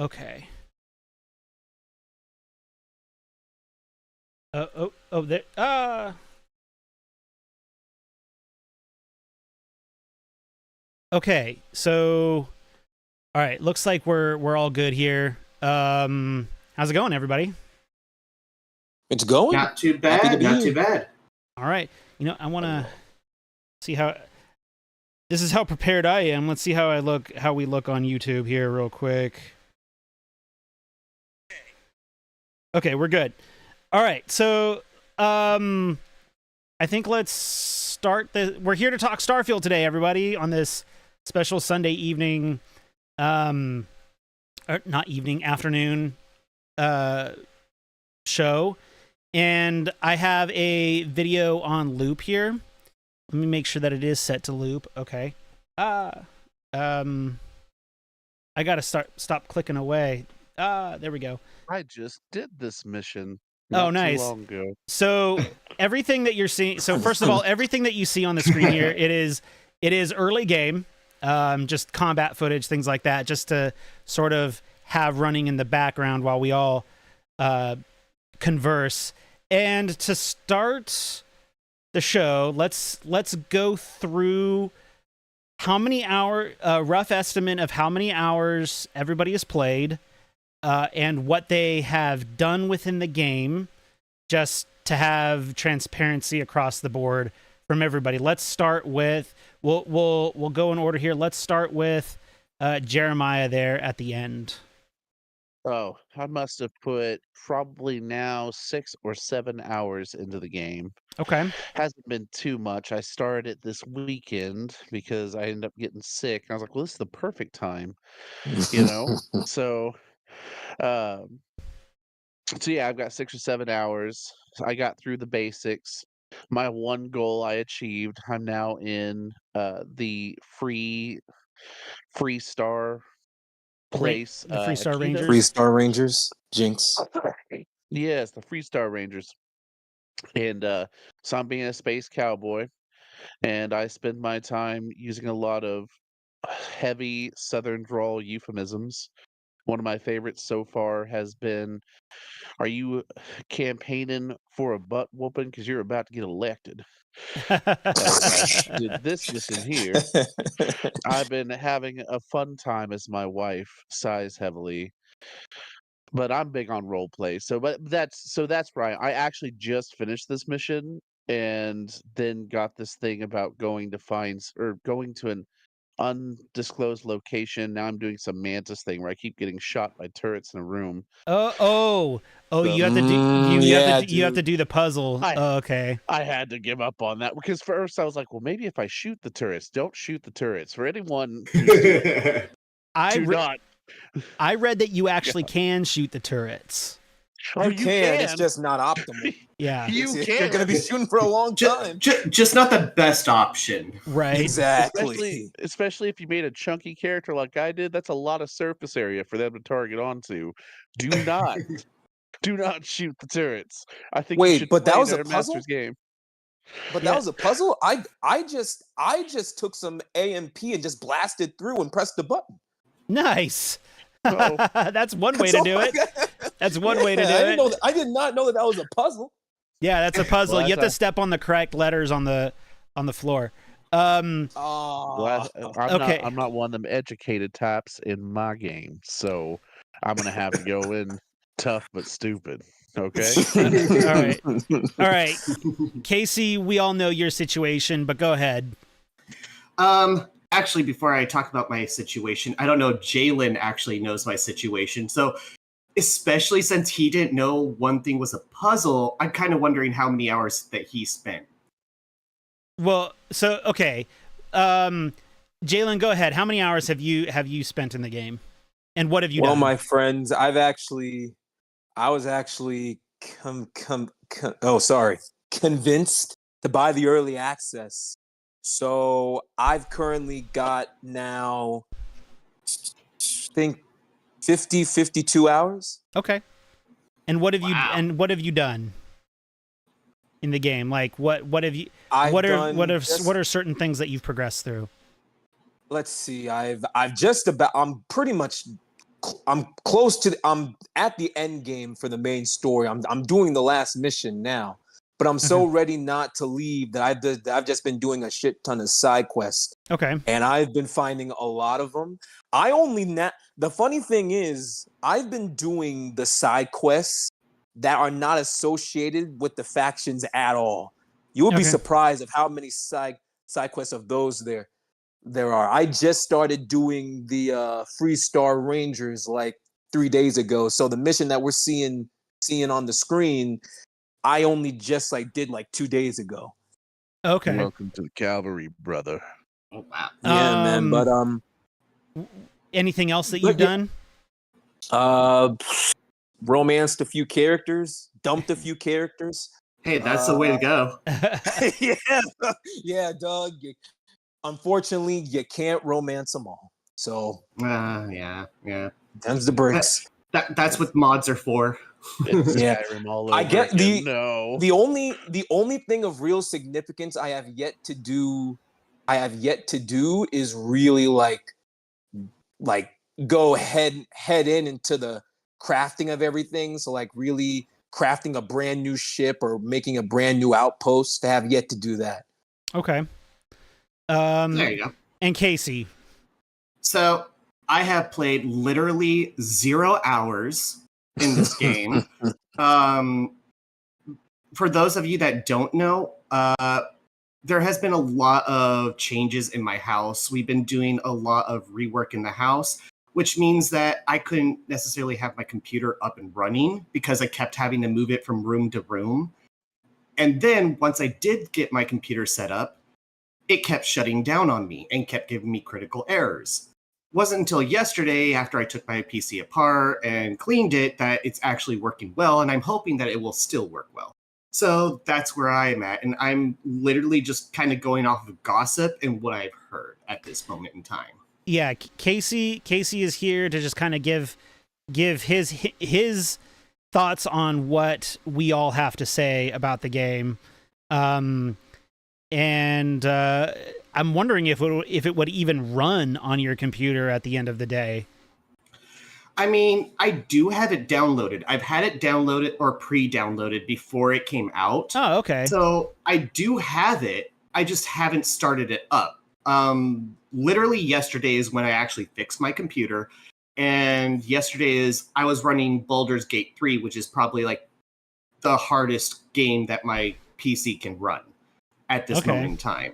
Okay. There. Okay. So, all right. Looks like we're all good here. How's it going, everybody? It's going. Not too bad. Not too bad. All right. I want to see how. This is how prepared I am. Let's see how we look on YouTube here, real quick. Okay, we're good. All right. So, I think let's start we're here to talk Starfield today, everybody, on this special Sunday evening, or not evening, afternoon, show. And I have a video on loop here. Let me make sure that it is set to loop. Okay. I gotta stop clicking away. There we go. I just did this mission. Oh, nice. Too long ago. So everything that you're seeing. So first of all, everything that you see on the screen here, it is early game, just combat footage, things like that, just to sort of have running in the background while we all converse. And to start the show, let's go through how many rough estimate of how many hours everybody has played, and what they have done within the game, just to have transparency across the board from everybody. Let's start with we'll go in order here. Let's start with Jeremiah there at the end. Oh, I must have put probably now 6 or 7 hours into the game. Okay. Hasn't been too much. I started it this weekend because I ended up getting sick. I was like, well, this is the perfect time, So, um, so yeah, I've got 6 or 7 hours. I got through the basics. My one goal I achieved. I'm now in the free star place. The Free Star Rangers. Free Star Rangers. Jinx. Yes, the Free Star Rangers. And so I'm being a space cowboy, and I spend my time using a lot of heavy Southern drawl euphemisms. One of my favorites so far has been, are you campaigning for a butt whooping because you're about to get elected? Did this in here. I've been having a fun time as my wife sighs heavily. But I'm big on role play. But that's right. I actually just finished this mission and then got this thing about going to an undisclosed location. Now I'm doing some mantis thing where I keep getting shot by turrets in a room. Oh! You have to do you have to do the puzzle. Okay. I had to give up on that because first I was like, well, maybe if I shoot the turrets, don't shoot the turrets. For anyone who's I read that you actually can shoot the turrets. Oh, you can. It's just not optimal. Yeah. You're going to be shooting for a long time. Just not the best option. Right. Exactly. Especially if you made a chunky character like I did, that's a lot of surface area for them to target onto. Do not shoot the turrets. I think you should but play that was a their puzzle? Master's game. But that was a puzzle? I just took some AMP and just blasted through and pressed the button. Nice. That's one way to do it. That's one way to do it. I did not know that was a puzzle. Yeah, that's a puzzle. You have to step on the correct letters on the floor. I'm okay. I'm not one of them educated types in my game, so I'm gonna have to go in tough but stupid. Okay. All right. Casey, we all know your situation, but go ahead. Actually, before I talk about my situation, I don't know. Jalen actually knows my situation, so especially since he didn't know one thing was a puzzle, I'm kind of wondering how many hours that he spent. Well, so okay, Jalen, go ahead. How many hours have you spent in the game, and what have you done? Well, my friends, I was actually convinced to buy the early access. So I've currently got now, I think 52 hours. Okay. And what have you done in the game? Like what have you what are certain things that you've progressed through? Let's see. I'm pretty much close to I'm at the end game for the main story. I'm doing the last mission now, but I'm so ready not to leave that I've just been doing a shit ton of side quests. Okay. And I've been finding a lot of them. The funny thing is, I've been doing the side quests that are not associated with the factions at all. You would be surprised of how many side quests of those there are. I just started doing the Free Star Rangers like 3 days ago. So the mission that we're seeing on the screen, I only just did 2 days ago. Okay. Welcome to the cavalry, brother. Oh wow. Yeah, man. But anything else that you've done? Romanced a few characters, dumped a few characters. Hey, that's the way to go. Yeah, dog. Unfortunately, you can't romance them all. So yeah. them's the bricks. That's what mods are for. Yeah, I get again. the only thing of real significance I have yet to do is really go head into the crafting of everything. So really crafting a brand new ship or making a brand new outpost. I have yet to do that. Okay. There you go. And Casey. So I have played literally 0 hours in this game. For those of you that don't know, there has been a lot of changes in my house. We've been doing a lot of rework in the house, which means that I couldn't necessarily have my computer up and running because I kept having to move it from room to room. And then once I did get my computer set up, it kept shutting down on me and kept giving me critical errors. It wasn't until yesterday, after I took my PC apart and cleaned it, that it's actually working well, and I'm hoping that it will still work well. So that's where I'm at, and I'm literally just kind of going off of gossip and what I've heard at this moment in time. Yeah, Casey is here to just kind of give his thoughts on what we all have to say about the game. And I'm wondering if it would even run on your computer at the end of the day. I mean, I do have it downloaded. I've had it downloaded or pre-downloaded before it came out. Oh, okay. So I do have it. I just haven't started it up. Literally yesterday is when I actually fixed my computer. And yesterday I was running Baldur's Gate 3, which is probably the hardest game that my PC can run at this moment in time.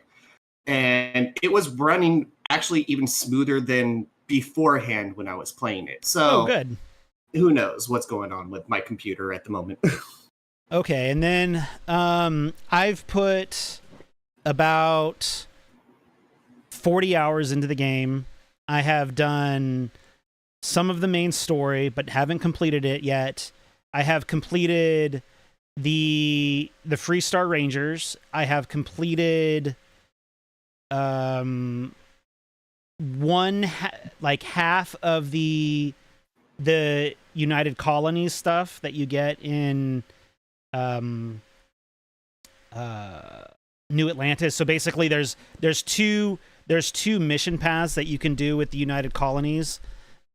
And it was running actually even smoother than beforehand when I was playing it. So good. Who knows what's going on with my computer at the moment. Okay, and then I've put about 40 hours into the game. I have done some of the main story, but haven't completed it yet. I have completed the Free Star Rangers. I have completed half of the United Colonies stuff that you get in New Atlantis. So basically there's two mission paths that you can do with the United Colonies.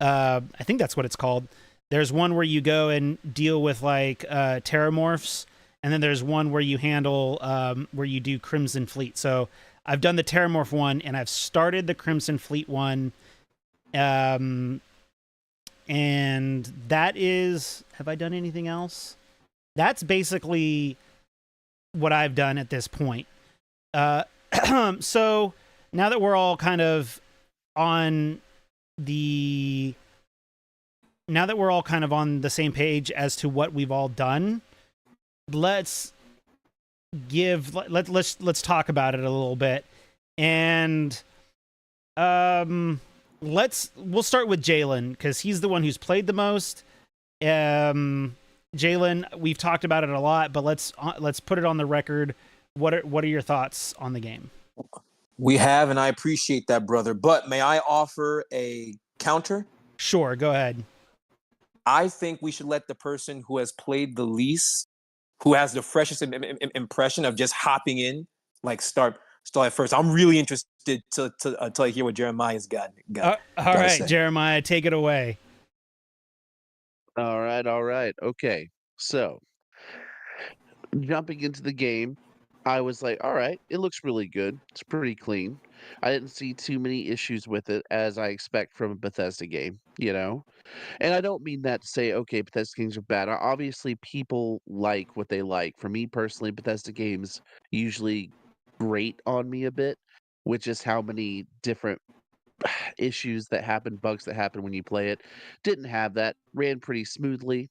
I think that's what it's called. There's one where you go and deal with terramorphs, and then there's one where you handle where you do Crimson Fleet. So I've done the Terramorph one, and I've started the Crimson Fleet one. And that is... Have I done anything else? That's basically what I've done at this point. So now that we're all kind of on the... Now that we're all kind of on the same page as to what we've all done, let's talk about it a little bit. And we'll start with Jalen, because he's the one who's played the most. Jalen, we've talked about it a lot, but let's put it on the record. What are your thoughts on the game? We have, and I appreciate that, brother. But may I offer a counter? Sure, go ahead. I think we should let the person who has played the least, who has the freshest impression of just hopping in, start at first. I'm really interested to I hear what Jeremiah's got. All right, say. Jeremiah, take it away. All right, all right. Okay. So, jumping into the game, I was like, all right, it looks really good. It's pretty clean. I didn't see too many issues with it as I expect from a Bethesda game, you know? And I don't mean that to say, okay, Bethesda games are bad. Obviously, people like what they like. For me personally, Bethesda games usually grate on me a bit, which is how many different issues that happen, bugs that happen when you play it. Didn't have that. Ran pretty smoothly.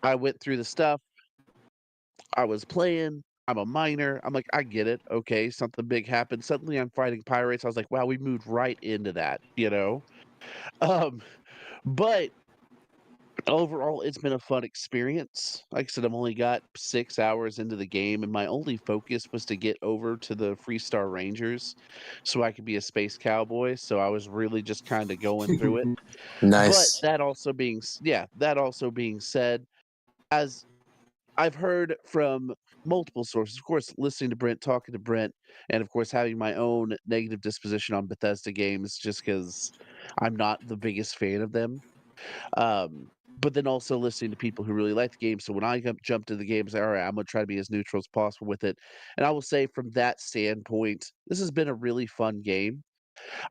I went through the stuff. I was playing. I'm a miner. I'm like, I get it. Okay, something big happened. Suddenly I'm fighting pirates. I was like, wow, we moved right into that, you know? Um, but overall, it's been a fun experience. Like I said, I've only got 6 hours into the game, and my only focus was to get over to the Freestar Rangers so I could be a space cowboy. So I was really just kind of going through it. But Nice. that also being said, as I've heard from multiple sources, of course, listening to Brent, talking to Brent, and of course, having my own negative disposition on Bethesda games just because I'm not the biggest fan of them. But then also listening to people who really like the game. So when I jumped into the game, I was like, all right, I'm going to try to be as neutral as possible with it. And I will say, from that standpoint, this has been a really fun game.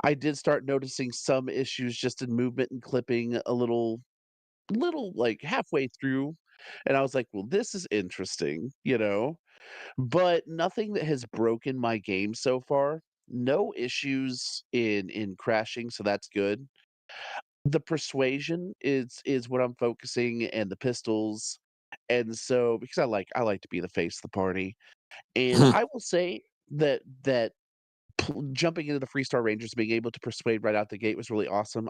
I did start noticing some issues just in movement and clipping a little like halfway through, and I was like, well, this is interesting, you know, but nothing that has broken my game so far. No issues in crashing, so that's good. The persuasion is what I'm focusing, and the pistols, and so because I like to be the face of the party, and I will say that jumping into the Freestar Rangers, being able to persuade right out the gate was really awesome.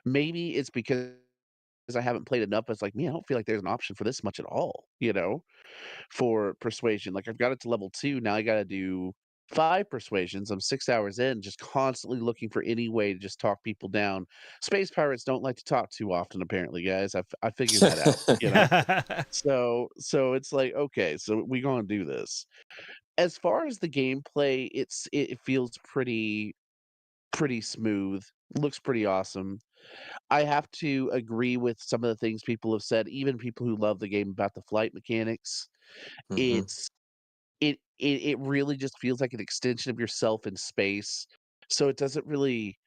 Maybe it's because I haven't played enough. It's like, me, I don't feel like there's an option for this much at all, you know, for persuasion. Like I've got it to level 2. Now I got to do 5 persuasions. I'm 6 hours in, just constantly looking for any way to just talk people down. Space pirates don't like to talk too often, apparently, guys. I figured that out, you know. So it's like, okay, so we gonna do this. As far as the gameplay, it feels pretty smooth. Looks pretty awesome. I have to agree with some of the things people have said, even people who love the game about the flight mechanics. Hmm. It's it really just feels like an extension of yourself in space. So it doesn't really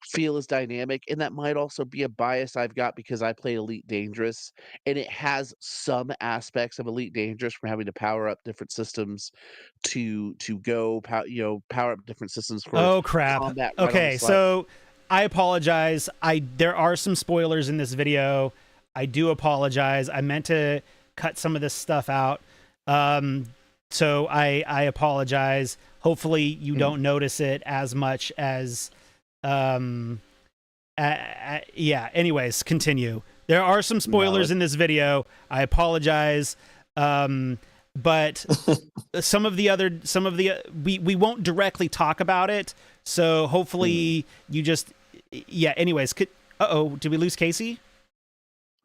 feel as dynamic. And that might also be a bias I've got because I play Elite Dangerous, and it has some aspects of Elite Dangerous from having to power up different systems to go power up different systems for Oh crap. combat right on the Okay, slide. so I apologize. There are some spoilers in this video. I do apologize. I meant to cut some of this stuff out. Um, so I apologize. Hopefully you don't notice it as much as um yeah, anyways, continue. There are some No, spoilers in this video. I apologize. But we won't directly talk about it. So hopefully you just yeah. Anyways, did we lose Casey?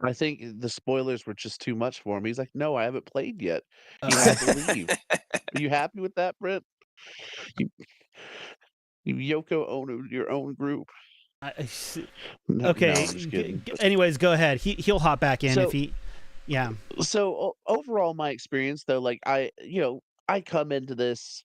I think the spoilers were just too much for him. He's like, "No, I haven't played yet. He Uh, had to leave." Are you happy with that, Brent? You, you Yoko own your own group. I- No, I'm okay. just kidding. Anyways, go ahead. He'll hop back in if So, he. Yeah. overall, my experience though, like I come into this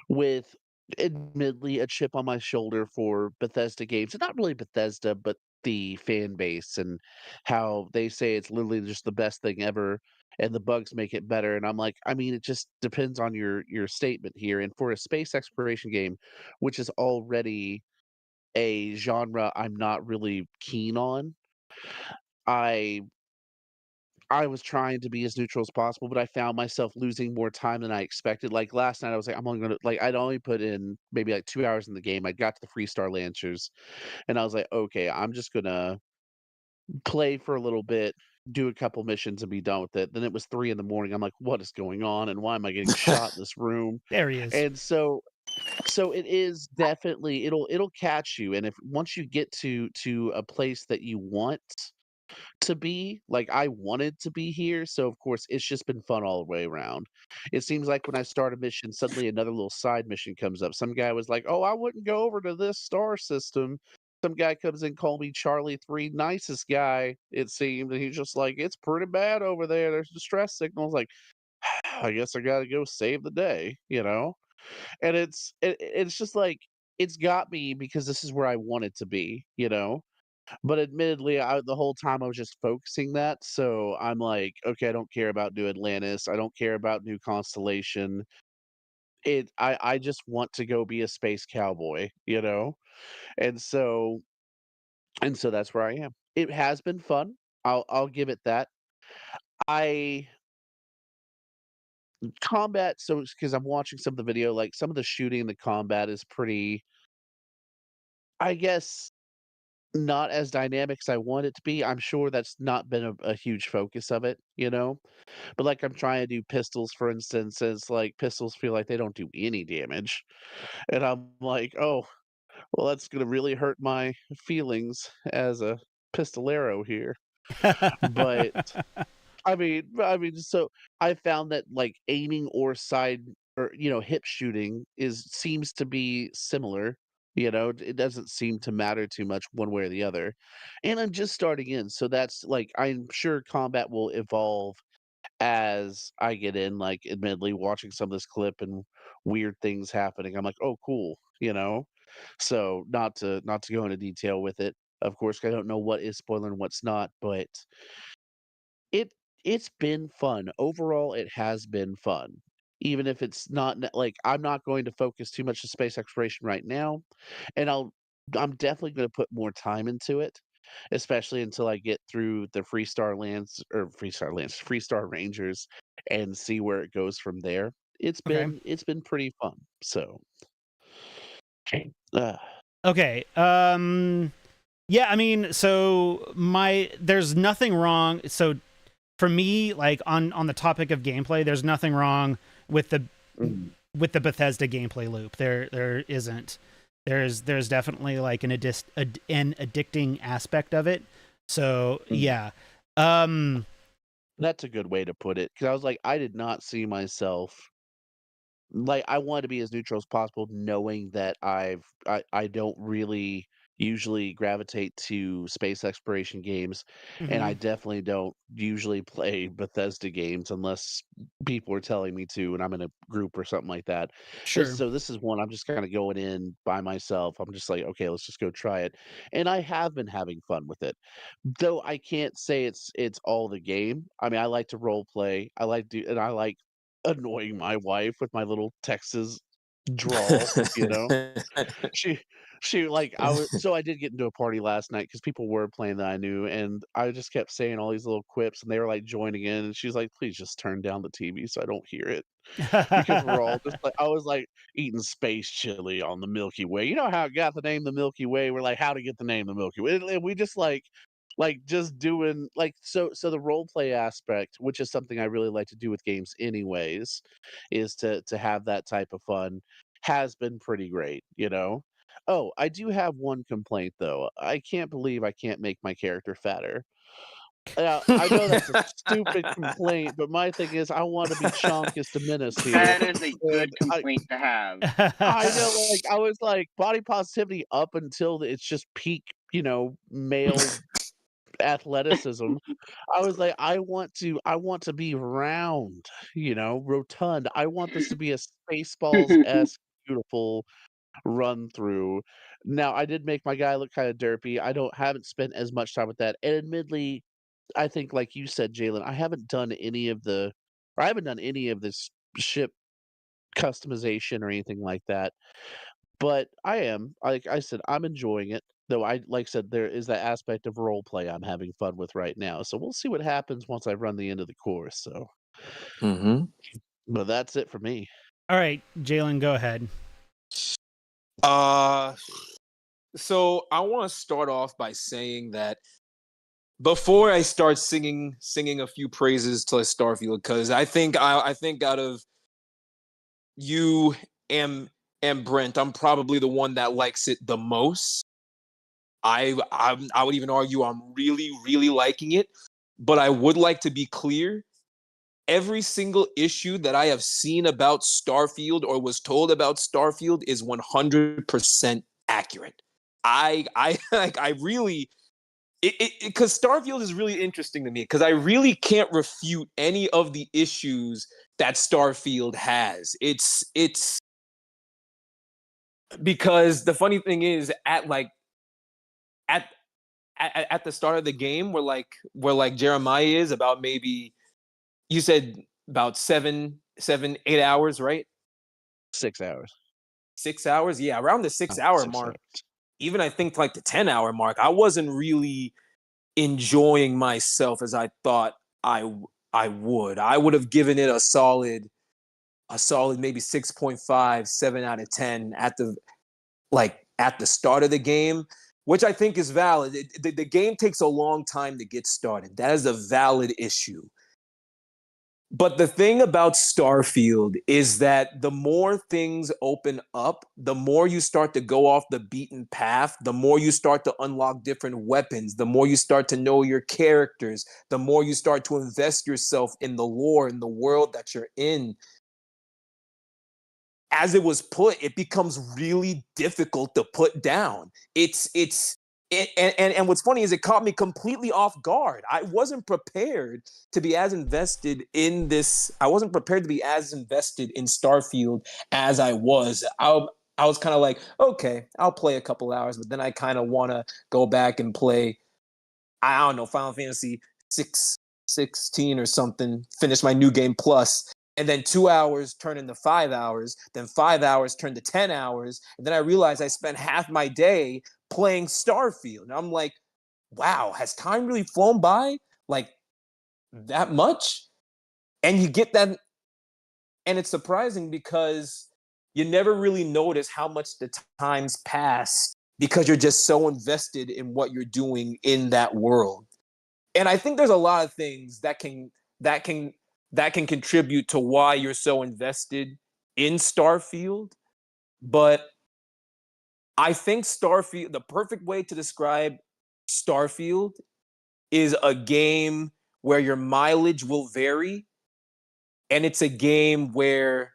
with admittedly a chip on my shoulder for Bethesda games, and not really Bethesda, but the fan base and how they say it's literally just the best thing ever, and the bugs make it better. And I'm like, I mean, it just depends on your statement here. And for a space exploration game, which is already a genre I'm not really keen on, I I was trying to be as neutral as possible, but I found myself losing more time than I expected. Like last night, I was like, I'm only gonna like I'd only put in maybe like 2 hours in the game. I got to the Freestar Lancers, and I was like, okay, I'm just gonna play for a little bit, do a couple missions, and be done with it. Then it was 3 in the morning. I'm like, what is going on, and why am I getting shot in this room? There he is. And so it is definitely it'll catch you, and if once you get to a place that you want to be. Like I wanted to be here, so of course it's just been fun all the way around. It seems like when I start a mission, suddenly another little side mission comes up. Some guy was like, "Oh, I wouldn't go over to this star system." some guy comes in, call me Charlie 3, nicest guy, it seemed, and he's just like, "It's pretty bad over there. There's distress signals." Like, I guess I gotta go save the day, you know? And it's just like it's got me because this is where I want it to be, you know? But admittedly, the whole time I was just focusing that, so I'm like, "Okay, I don't care about New Atlantis. I don't care about New Constellation." I just want to go be a space cowboy, you know? And so that's where I am. It has been fun. I'll give it that. I combat, so because I'm watching some of the video, like some of the shooting and the combat is pretty, I guess, not as dynamic as I want it to be. I'm sure that's not been a huge focus of it, you know? But like I'm trying to do pistols, for instance, and it's like pistols feel like they don't do any damage. And I'm like, oh, well, that's gonna really hurt my feelings as a pistolero here. But so I found that like aiming or side or hip shooting is seems to be similar. It doesn't seem to matter too much one way or the other. And I'm just starting in, so that's like I'm sure combat will evolve as I get in. Like, admittedly, watching some of this clip and weird things happening, I'm like, oh, cool. So not to go into detail with it. Of course, I don't know what is spoiler and what's not, but it it's been fun. Overall, it has been fun. Even if it's not like I'm not going to focus too much on space exploration right now, and I'm definitely going to put more time into it, especially until I get through the Freestar Rangers and see where it goes from there. Okay. It's been pretty fun. So, uh, Okay. Yeah, I mean, so there's nothing wrong. So for me, like on the topic of gameplay, there's nothing wrong with the mm, Bethesda gameplay loop. There isn't. There's definitely like an addicting aspect of it. So mm. yeah. Um That's a good way to put it. Because I was like, I did not see myself. Like, I wanted to be as neutral as possible, knowing that I don't really usually gravitate to space exploration games, and I mhm, definitely don't usually play Bethesda games unless people are telling me to, and I'm in a group or something like that. sure. So this is one I'm just kinda going in by myself. I'm just like, "Okay, let's just go try it," and I have been having fun with it. Though I can't say it's all the game. I mean, I like to role play. I like annoying my wife with my little Texas drawl, you know? She like, I did get into a party last night because people were playing that I knew, and I just kept saying all these little quips, and they were, like, joining in, and she's like, "Please just turn down the TV so I don't hear it." Because we're all just like I was, like, eating space chili on the Milky Way. You know how it got the name the Milky Way? We're like, "How to get the name the Milky Way?" And we just, just doing so the role play aspect, which is something I really like to do with games anyways, is to have that type of fun, has been pretty great, you know? Oh, I do have one complaint, though. I can't believe I can't make my character fatter. I know that's a stupid complaint, but my thing is I wanna be Chonkus the Menace here, That is a and good complaint to have. I know, like, I was like, body positivity up until it's just peak, male athleticism. I was like, I want to be round, rotund. I want this to be a Spaceballs-esque beautiful run through. Now, I did make my guy look kinda derpy. Haven't spent as much time with that, and admittedly, I think like you said, Jalen, I haven't done any of this ship customization or anything like that, but like I said, I'm enjoying it, though like I said, there is that aspect of role play I'm having fun with right now, so we'll see what happens once I run the end of the course, so hmm but that's it for me. All right, Jalen, go ahead. Uh, so I want to start off by saying that before I start singing a few praises to Starfield, because I think out of you and Brent, I'm probably the one that likes it the most. I would even argue I'm really really liking it, but I would like to be clear. Every single issue that I have seen about Starfield or was told about Starfield is 100% accurate. I like I really it because Starfield is really interesting to me because I really can't refute any of the issues that Starfield has. It's because the funny thing is at at the start of the game where like Jeremiah is about maybe you said about 8 hours, right? 6 hours. 6 hours, yeah, around the six Not hour 6 hours. mark. Even I think like the 10 hour mark, I wasn't really enjoying myself as I thought I would. I would have given it a solid maybe 6.5, 7 out of 10 at the start of the game, which I think is valid. The game takes a long time to get started. That is a valid issue. But the thing about Starfield is that the more things open up, the more you start to go off the beaten path, the more you start to unlock different weapons, the more you start to know your characters, the more you start to invest yourself in the lore, in the world that you're in. As it was put, it becomes really difficult to put down. And what's funny is it caught me completely off guard. I wasn't prepared to be as invested in this. I wasn't prepared to be as invested in Starfield as I was. I was kind of like, okay, I'll play a couple hours, but then I kind of want to go back and play, I don't know, Final Fantasy 16 or something, finish my new game plus, and then 2 hours turn into 5 hours, then 5 hours turn to 10 hours. And then I realized I spent half my day playing Starfield. And I'm like, wow, has time really flown by like that much? And you get that. And it's surprising because you never really notice how much the times pass because you're just so invested in what you're doing in that world. And I think there's a lot of things that can that can contribute to why you're so invested in Starfield. But I think Starfield, the perfect way to describe Starfield is a game where your mileage will vary, and it's a game where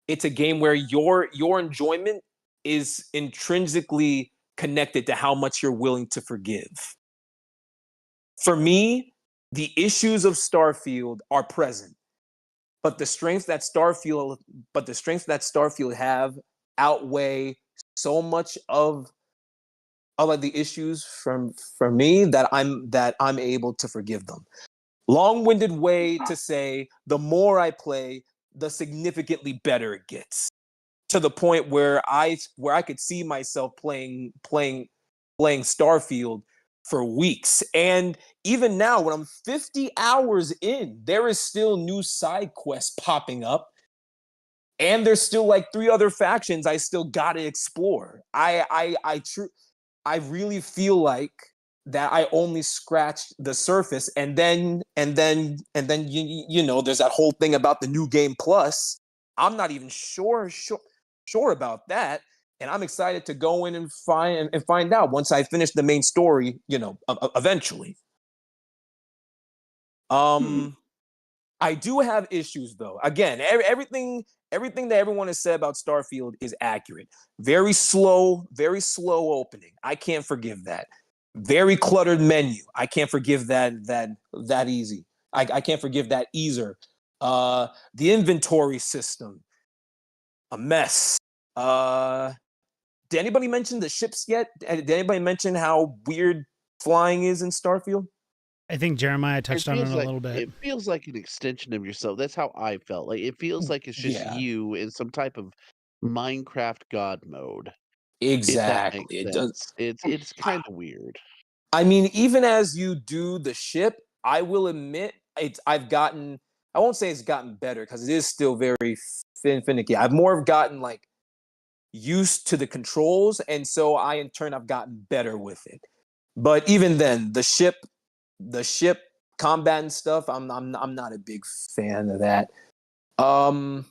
your enjoyment is intrinsically connected to how much you're willing to forgive. For me, the issues of Starfield are present, but the strengths that Starfield have outweigh so much of like the issues for me that I'm able to forgive them. Long-winded way to say the more I play, the significantly better it gets. To the point where I could see myself playing Starfield for weeks. And even now, when I'm 50 hours in, there is still new side quests popping up. And there's still like 3 other factions I still gotta explore. I really feel like that I only scratched the surface, and then you know there's that whole thing about the new game plus. I'm not even sure about that, and I'm excited to go in and find out once I finish the main story. Eventually. Um, I do have issues though. Again, everything that everyone has said about Starfield is accurate. Very slow opening. I can't forgive that. Very cluttered menu. I can't forgive that easy. I can't forgive that either. The inventory system, a mess. Uh, did anybody mention the ships yet? Did anybody mention how weird flying is in Starfield? I think Jeremiah It touched on it feels a like little bit. it feels like an extension of yourself. That's how I felt. Like it feels like it's just Yeah, you in some type of Minecraft God mode, if that exactly. makes It does. sense. It's kind of weird. I mean, even as you do the ship, I will admit I've gotten. I won't say it's gotten better because it is still very finicky. I've more of gotten like used to the controls, and so I in turn I've gotten better with it. But even then, the ship combat and stuff, I'm not a big fan of that. Um,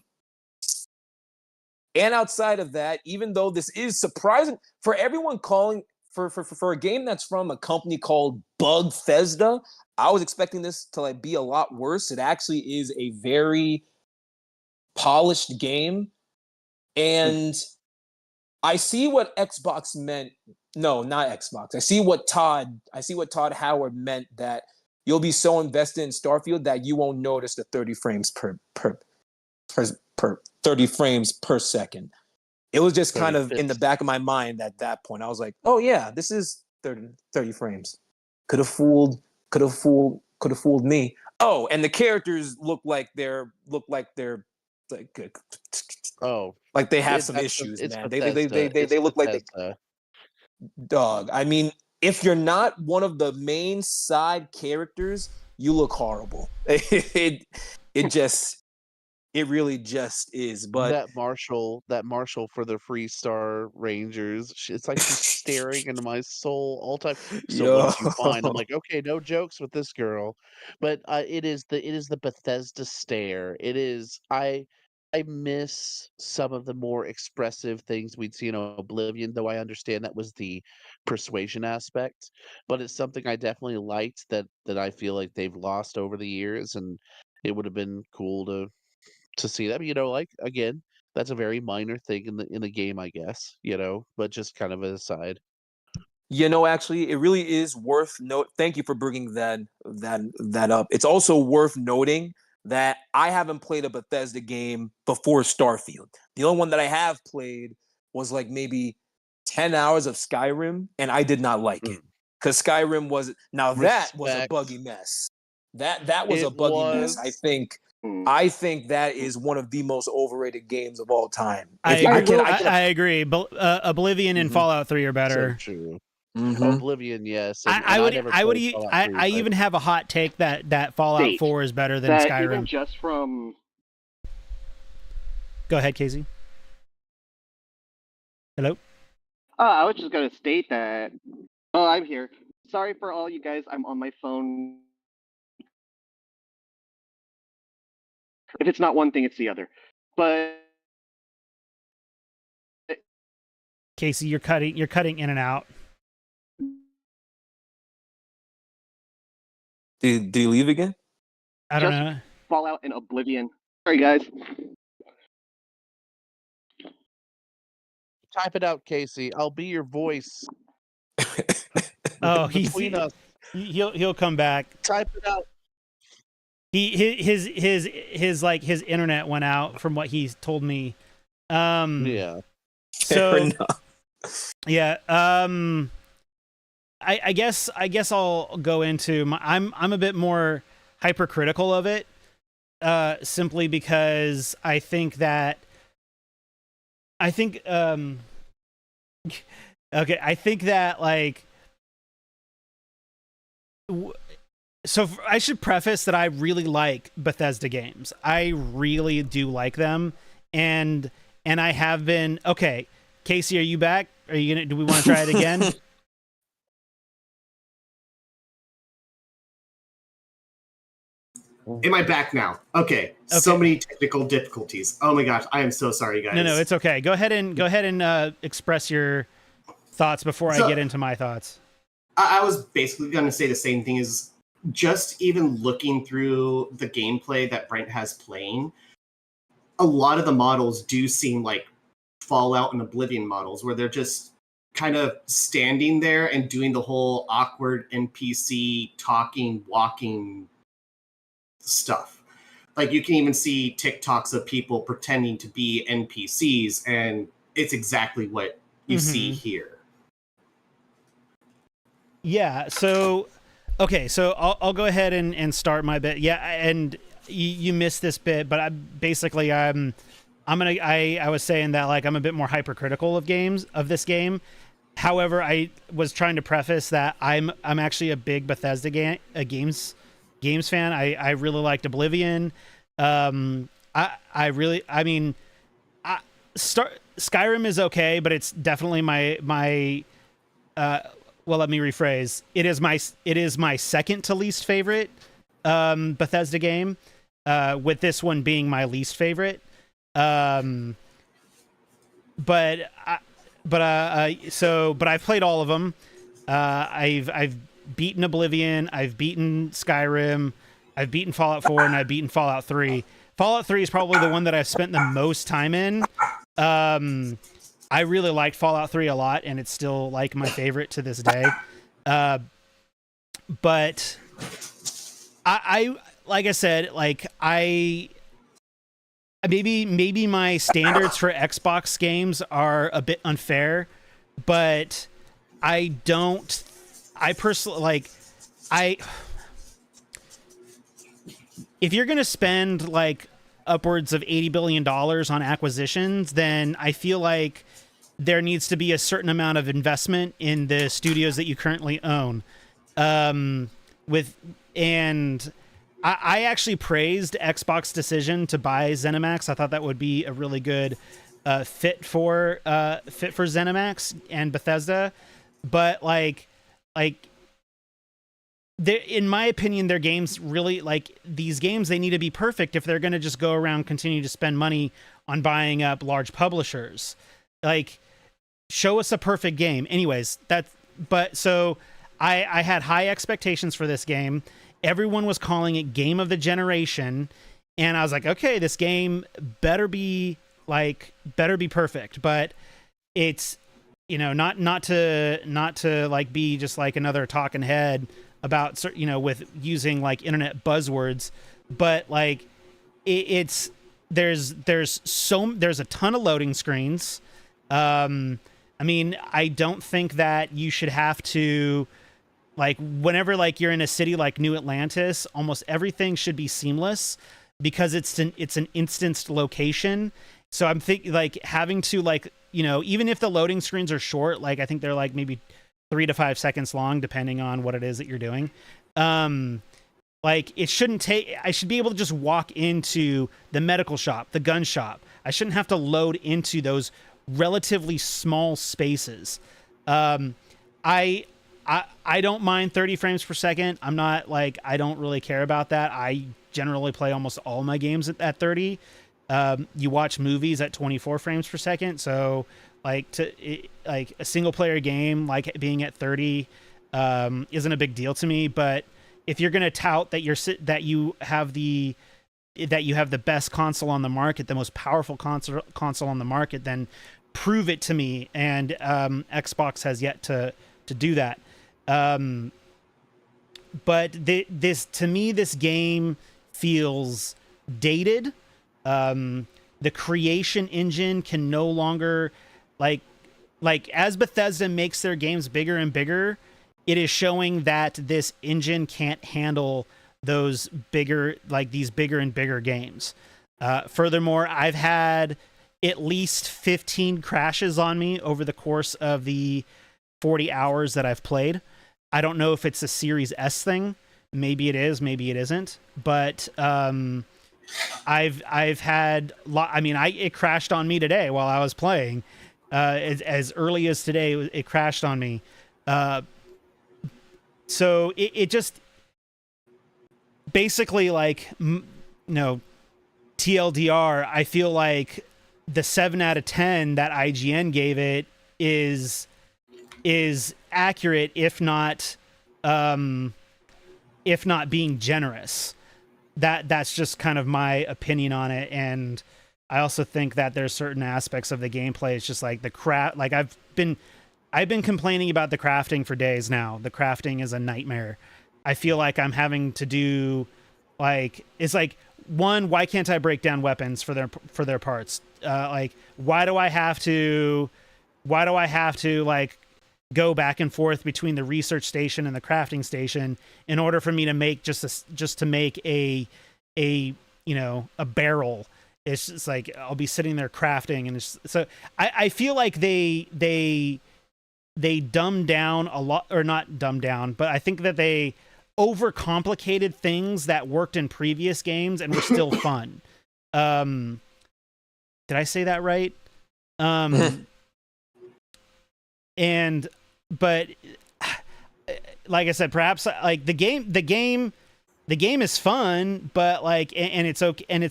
and outside of that, even though this is surprising for everyone calling for a game that's from a company called Bugthesda, I was expecting this to like be a lot worse. It actually is a very polished game, Mm. and I see what Xbox meant. No, not Xbox. I see what Todd Howard meant, that you'll be so invested in Starfield that you won't notice the 30 frames per 30 frames per second. It was just kind of in the back of my mind at that point. I was like, oh yeah, this is 30 frames. Could have fooled me. Oh, and the characters look like they're like Oh, like they have some issues, it's man. Bethesda. It's They look like they Bethesda. dog. I mean, if you're not one of the main side characters, you look horrible. It really just is. But That marshal for the Freestar Rangers, it's like she's staring into my soul all time. So what yo, did you find? I'm like, okay, no jokes with this girl, but it is the Bethesda stare. It is I miss some of the more expressive things we'd see in Oblivion, though I understand that was the persuasion aspect. But it's something I definitely liked that I feel like they've lost over the years, and it would have been cool to see them, like again, that's a very minor thing in the game, I guess, but just kind of an aside. actually, it really is worth note. Thank you for bringing that up. It's also worth noting that I haven't played a Bethesda game before Starfield. The only one that I have played was like maybe 10 hours of Skyrim, and I did not like it. Mm. Because Skyrim that was a Respect. buggy mess. That was a It buggy mess. was. I think that is one of the most overrated games of all time. I If agree. I can I agree. Oblivion and Mhm. Fallout 3 are So better. true. Mhm. Oblivion, yes, I, and I I would never I would played e- Fallout 3, I but even have a hot take that Fallout State 4 is better than that Skyrim. even just from Go ahead, Casey. Hello. I was just gonna state that. Oh, I'm here. Sorry for all you guys. I'm on my phone. If it's not one thing, it's the other. But Casey, you're cutting in and out. Did he leave again? I don't Just- know. Fallout and Oblivion. Sorry, guys. type it out, Casey. I'll be your voice Oh, between us. he'll come back. Type it out. His internet went out from what he told me. Yeah. Fair So enough. yeah. I guess I'll go into I'm a bit more hypercritical of it, simply because I think okay, I think that like so I should preface that I really like Bethesda games. I really do like them, and I have been. Okay, Casey, are you back? Are you gonna? Do we want to try it again? Am I back now? Okay. So many technical difficulties. Oh my gosh, I am so sorry, guys. No, it's okay. Go ahead and express your thoughts before I get into my thoughts. I was basically going to say the same thing as just even looking through the gameplay that Brent has playing. A lot of the models do seem like Fallout and Oblivion models, where they're just kind of standing there and doing the whole awkward NPC talking, walking stuff. Like you can even see TikToks of people pretending to be NPCs, and it's exactly what you see here. Yeah. So, okay. So I'll go ahead and start my bit. Yeah, and you missed this bit, but I was saying that like I'm a bit more hypercritical of this game. However, I was trying to preface that I'm actually a big Bethesda games fan. I really liked Oblivion. Skyrim is okay, but it's definitely my well, let me rephrase. It is my second to least favorite Bethesda game, with this one being my least favorite. But I've played all of them. I've beaten Oblivion, I've beaten Skyrim, I've beaten Fallout 4, and I've beaten Fallout 3. Fallout 3 is probably the one that I've spent the most time in. I I really liked Fallout 3 a lot, and it's still like my favorite to this day. But I like I said, like maybe my standards for Xbox games are a bit unfair, but I personally like if you're going to spend like upwards of $80 billion on acquisitions, then I feel like there needs to be a certain amount of investment in the studios that you currently own. I actually praised Xbox's decision to buy ZeniMax. I thought that would be a really good fit for ZeniMax and Bethesda, but like in my opinion, their games really like these games. They need to be perfect if they're going to just go around continue to spend money on buying up large publishers. Like, show us a perfect game. Anyways, so I had high expectations for this game. Everyone was calling it game of the generation, and I was like, okay, this game better be perfect. But it's, you know, not to like be just like another talking head about, you know, with using like internet buzzwords, but like there's a ton of loading screens. I mean, I don't think that you should have to, like, whenever like you're in a city like New Atlantis, almost everything should be seamless because it's an instanced location. So I'm thinking like having to, like, you know, even if the loading screens are short, like I think they're like maybe 3 to 5 seconds long, depending on what it is that you're doing. Like it shouldn't take, I should be able to just walk into the medical shop, the gun shop. I shouldn't have to load into those relatively small spaces. I don't mind 30 frames per second. I'm not like, I don't really care about that. I generally play almost all my games at 30. You watch movies at 24 frames per second. So like like a single player game, like being at 30, isn't a big deal to me. But if you're going to tout that you have the best console on the market, the most powerful console on the market, then prove it to me. And Xbox has yet to do that. But to me, this game feels dated. The creation engine can no longer like as Bethesda makes their games bigger and bigger, it is showing that this engine can't handle these bigger and bigger games. Furthermore, I've had at least 15 crashes on me over the course of the 40 hours that I've played. I don't know if it's a Series S thing. Maybe it is, maybe it isn't. But I've had it crashed on me today while I was playing. As early as today, it crashed on me. So it just basically, like, TLDR, I feel like the 7 out of 10 that IGN gave it is accurate, if not being generous. That's just kind of my opinion on it. And I also think that there's certain aspects of the gameplay. It's just like the craft. Like I've been complaining about the crafting for days now. The crafting is a nightmare. I feel like I'm having to do, like, it's like, one, why can't I break down weapons for their parts? Like, why do I have to like go back and forth between the research station and the crafting station in order for me to make just to make a barrel? It's just like I'll be sitting there crafting, and so I feel like they dumbed down a lot, or not dumbed down, but I think that they overcomplicated things that worked in previous games and were still fun. Did I say that right? But like I said, perhaps like the game is fun, but like, and it's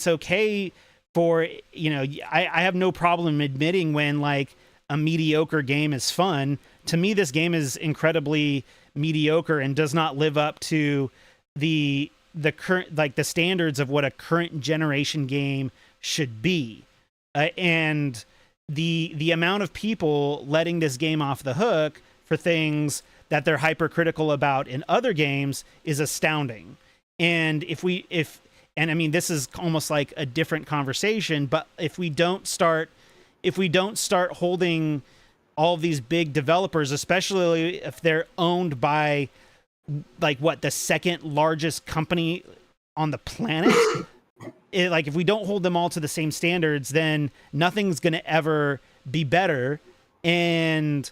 okay for, I have no problem admitting when like a mediocre game is fun. To me, this game is incredibly mediocre and does not live up to the current, like the standards of what a current generation game should be. And the amount of people letting this game off the hook for things that they're hypercritical about in other games is astounding. And and I mean, this is almost like a different conversation, but if we don't start holding all of these big developers, especially if they're owned by like the second largest company on the planet, like if we don't hold them all to the same standards, then nothing's going to ever be better. And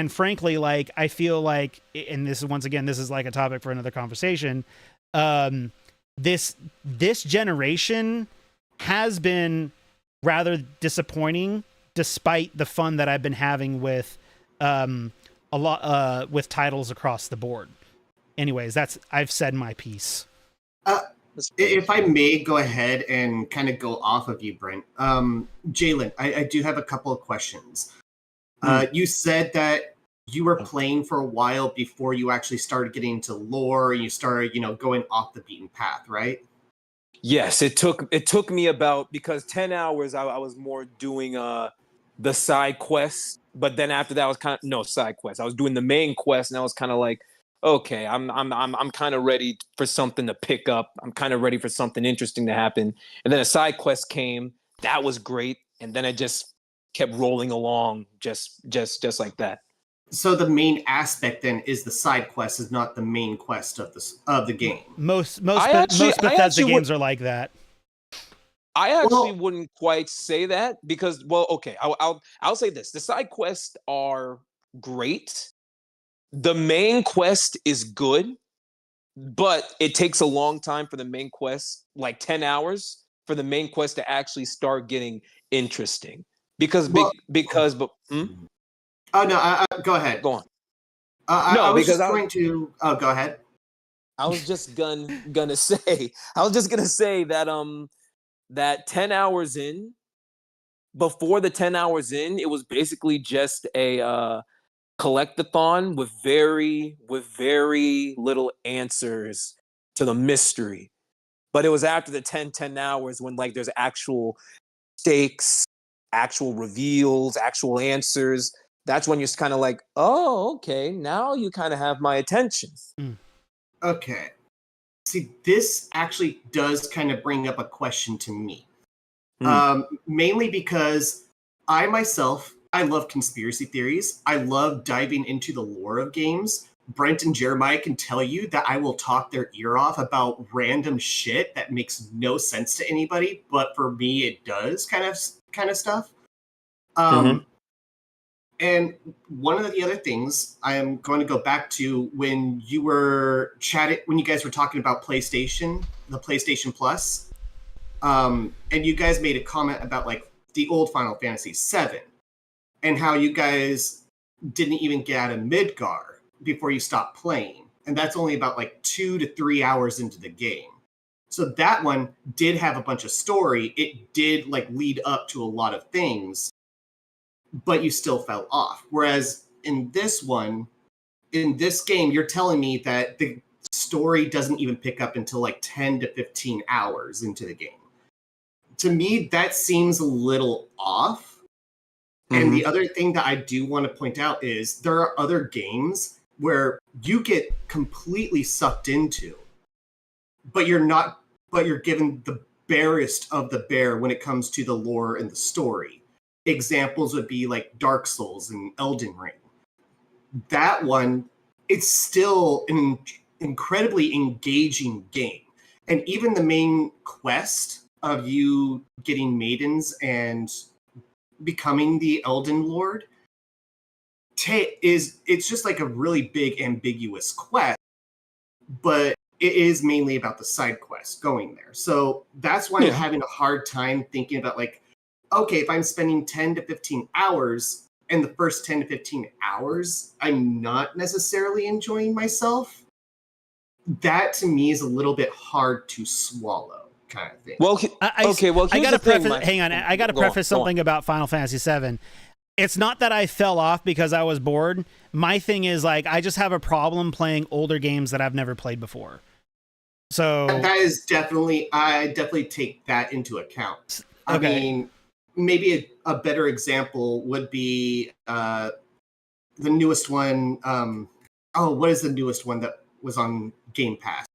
frankly, like, I feel like, and this is, once again, this is like a topic for another conversation. This generation has been rather disappointing, despite the fun that I've been having with a lot with titles across the board. Anyways, I've said my piece. If I may go ahead and kind of go off of you, Brent. Jalen, I do have a couple of questions. You said that you were playing for a while before you actually started getting into lore, and you started, going off the beaten path, right? Yes, it took me about, because 10 hours I was more doing the side quests, but then after that I was kind of, no side quests. I was doing the main quest, and I was kind of like, okay, I'm kind of ready for something to pick up. I'm kind of ready for something interesting to happen. And then a side quest came. That was great, and then I just kept rolling along just like that. So the main aspect then is the side quest, is not the main quest of the game. Most Bethesda games are like that. I actually wouldn't quite say that, because, well, okay, I'll say this: the side quests are great. The main quest is good, but it takes a long time for the main quest, like 10 hours, for the main quest to actually start getting interesting. Oh no! Go ahead. Go on. I was just going to. Oh, go ahead. I was just gonna say. I was just gonna say that that 10 hours in. Before the 10 hours in, it was basically just a collectathon with very little answers to the mystery. But it was after the 10 hours when, like, there's actual stakes, actual reveals, actual answers. That's when you're kind of like, oh, okay, now you kind of have my attention. Okay. See, this actually does kind of bring up a question to me. Mainly because I myself, I love conspiracy theories. I love diving into the lore of games. Brent and Jeremiah can tell you that I will talk their ear off about random shit that makes no sense to anybody, but for me it does, kind of stuff. And one of the other things I am going to go back to when you guys were talking about PlayStation, the PlayStation Plus, and you guys made a comment about like the old Final Fantasy VII and how you guys didn't even get out of Midgar before you stopped playing. And that's only about like 2 to 3 hours into the game. So that one did have a bunch of story. It did like lead up to a lot of things, but you still fell off. Whereas in this game, you're telling me that the story doesn't even pick up until like 10 to 15 hours into the game. To me, that seems a little off. And the other thing that I do want to point out is there are other games where you get completely sucked into, but you're given the barest of the bare when it comes to the lore and the story. Examples would be like Dark Souls and Elden Ring. That one, it's still an incredibly engaging game. And even the main quest of you getting maidens and becoming the Elden Lord, it's just like a really big ambiguous quest, but it is mainly about the side quest going there. So that's why I'm having a hard time thinking about like, okay, if I'm spending 10 to 15 hours and the first 10 to 15 hours, I'm not necessarily enjoying myself, that to me is a little bit hard to swallow. Kind of thing. Well, I gotta preface. Hang on, I gotta preface something about Final Fantasy VII. It's not that I fell off because I was bored. My thing is like I just have a problem playing older games that I've never played before. So that is I definitely take that into account. Okay. I mean, maybe a better example would be the newest one. What is the newest one that was on Game Pass?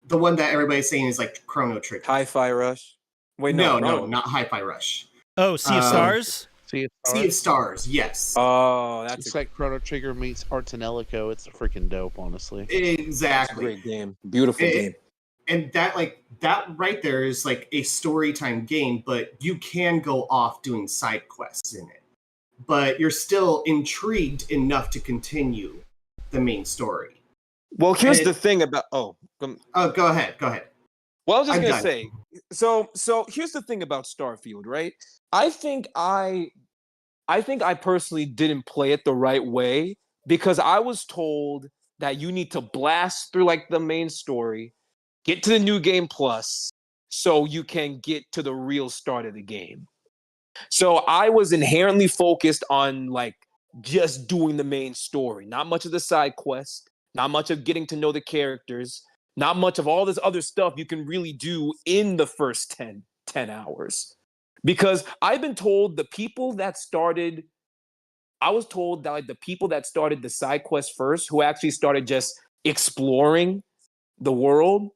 The one that everybody's saying is like Chrono Trigger. Hi-Fi Rush. Wait, no, Chrono. not Hi-Fi Rush. Oh, Sea of Stars. See, Sea of Stars, yes. Oh, that's it's like Chrono Trigger meets Arts and Ellico. It's freaking dope, honestly. that's a Exactly. great game. Beautiful game. And that right there is like a story time game, but you can go off doing side quests in it. But you're still intrigued enough to continue the main story. Well, here's the thing about go ahead. Well, I was just I'm gonna done. say, so here's the thing about Starfield, right? I think I personally didn't play it the right way because I was told that you need to blast through like the main story, get to the new game plus, so you can get to the real start of the game. So I was inherently focused on like just doing the main story, not much of the side quest, not much of getting to know the characters, not much of all this other stuff you can really do in the first 10 hours. Because I've been told I was told that like the people that started the side quest first, who actually started just exploring the world,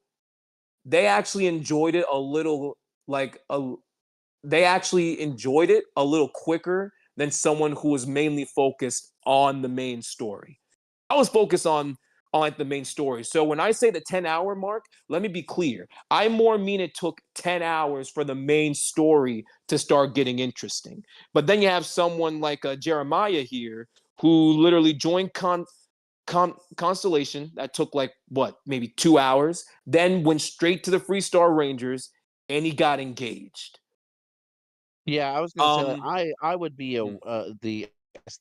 they actually enjoyed it a little like a they actually enjoyed it a little quicker than someone who was mainly focused on the main story. I was focused on like the main story. So when I say the 10-hour mark, let me be clear. I more mean it took 10 hours for the main story to start getting interesting. But then you have someone like Jeremiah here who literally joined Constellation that took like what, maybe 2 hours, then went straight to the Freestar Rangers and he got engaged. Yeah, I was gonna say like, Um I would be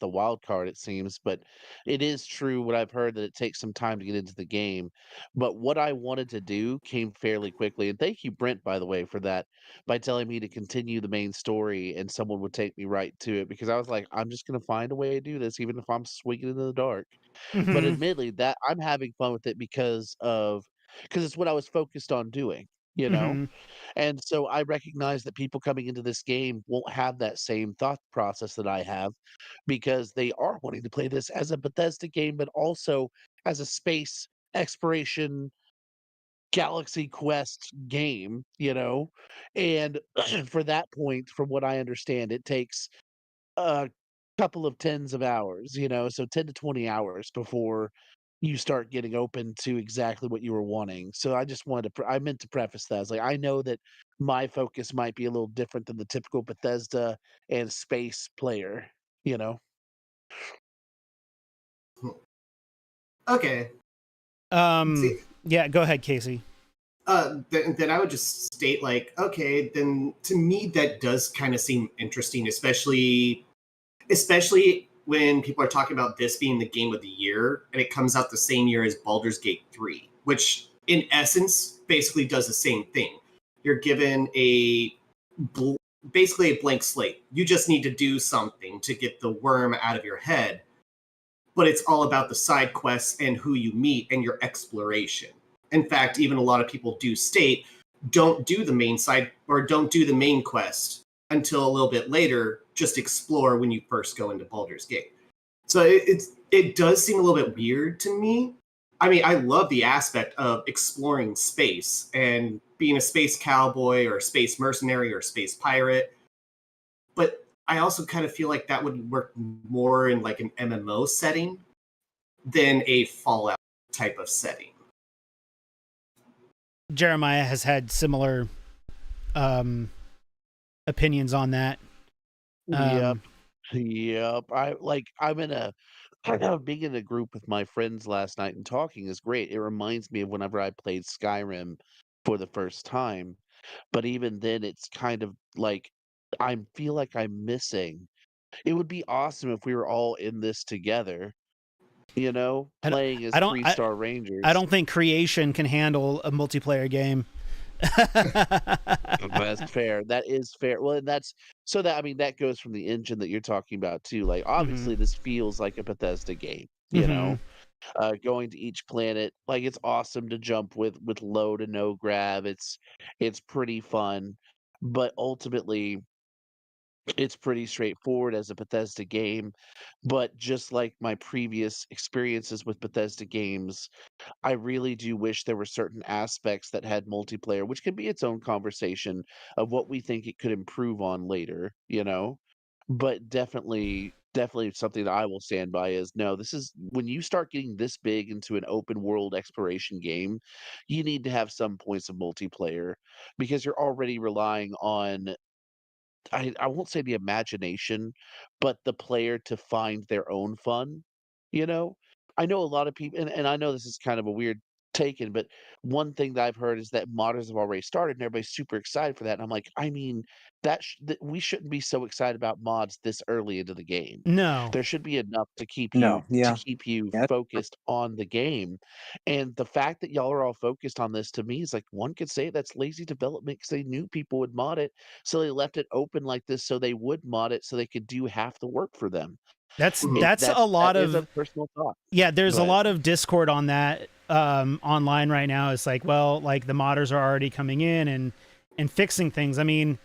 the wild card it seems, but it is true what I've heard that it takes some time to get into the game. But what I wanted to do came fairly quickly, and thank you, Brent, by the way, for that by telling me to continue the main story and someone would take me right to it because I was like, I'm just gonna find a way to do this, even if I'm swinging in the dark. But Mm-hmm. admittedly, that I'm having fun with it because it's what I was focused on doing, you know? Mm-hmm. And so I recognize that people coming into this game won't have that same thought process that I have because they are wanting to play this as a Bethesda game, but also as a space exploration Galaxy Quest game, you know? And for that point, from what I understand, it takes a couple of tens of hours, you know, so 10 to 20 hours before you start getting open to exactly what you were wanting. So I just wanted to, I meant to preface that. I was like, I know that my focus might be a little different than the typical Bethesda and space player, you know? Okay. Um. See, Yeah. Go ahead, Casey. then I would just state like, okay, then to me that does kind of seem interesting, especially when people are talking about this being the game of the year and it comes out the same year as Baldur's Gate 3, which in essence basically does the same thing. You're given basically a blank slate. You just need to do something to get the worm out of your head, but it's all about the side quests and who you meet and your exploration. In fact, even a lot of people do state don't do the main side or don't do the main quest until a little bit later. Just explore when you first go into Baldur's Gate. So it does seem a little bit weird to me. I mean, I love the aspect of exploring space and being a space cowboy or a space mercenary or a space pirate, but I also kind of feel like that would work more in like an MMO setting than a Fallout type of setting. Jeremiah has had similar um opinions on that. Yep. Yep. I'm in a being in a group with my friends last night and talking is great. It reminds me of whenever I played Skyrim for the first time. But even then it's kind of like I feel like I'm missing. It would be awesome if we were all in this together, you know, I don't. playing as I don't. I, Three-Star I Rangers. don't think creation can handle a multiplayer game. That's fair. That is fair. Well, and that's so that I mean that goes from the engine that you're talking about too. Like Hmm. obviously this feels like a Bethesda game, you Hmm. know. Going to each planet, like it's awesome to jump with low to no grab. It's pretty fun, but ultimately It's pretty straightforward as a Bethesda game, but just like my previous experiences with Bethesda games, I really do wish there were certain aspects that had multiplayer, which could be its own conversation of what we think it could improve on later, you know? But definitely something that I will stand by is no, this is when you start getting this big into an open world exploration game, you need to have some points of multiplayer because you're already relying on I won't say the imagination, but the player to find their own fun, you know? I know a lot of people and I know this is kind of a weird taken, but one thing that I've heard is that modders have already started and everybody's super excited for that. And I'm like, I mean, that we shouldn't be so excited about mods this early into the game. No, There should be enough to No, yeah, keep you yeah. focused on the game. And the fact that y'all are all focused on this to me is like one could say that's lazy development because they knew people would mod it so they left it open like this so they would mod it so they could do half the work for them. Mhm. that's a That lot is a of personal thought. yeah. There's Go a ahead. lot of discord on that online right now. It's like, well, like the modders are already coming in and fixing things. I mean,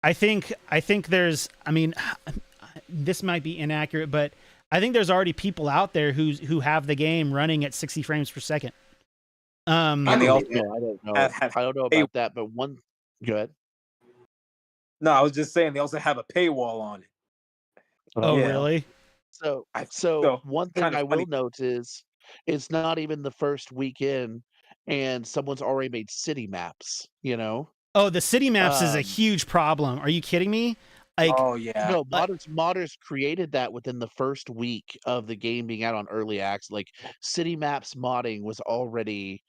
I think there's. I mean, this might be inaccurate, but I think there's already people out there who have the game running at 60 frames per second. I And they also believe it. I don't know. have I don't know pay. about that, but one go ahead. No, I was just saying they also have a paywall on it. Oh, Oh. Yeah, really? So I so so one thing kind of I funny. will note is it's not even the first weekend and someone's already made city maps, you know? Oh, the city maps is a Um huge problem. Are you kidding me? Like, Oh yeah, No, uh, modders created that within the first week of the game being out on early access. Like city maps modding was already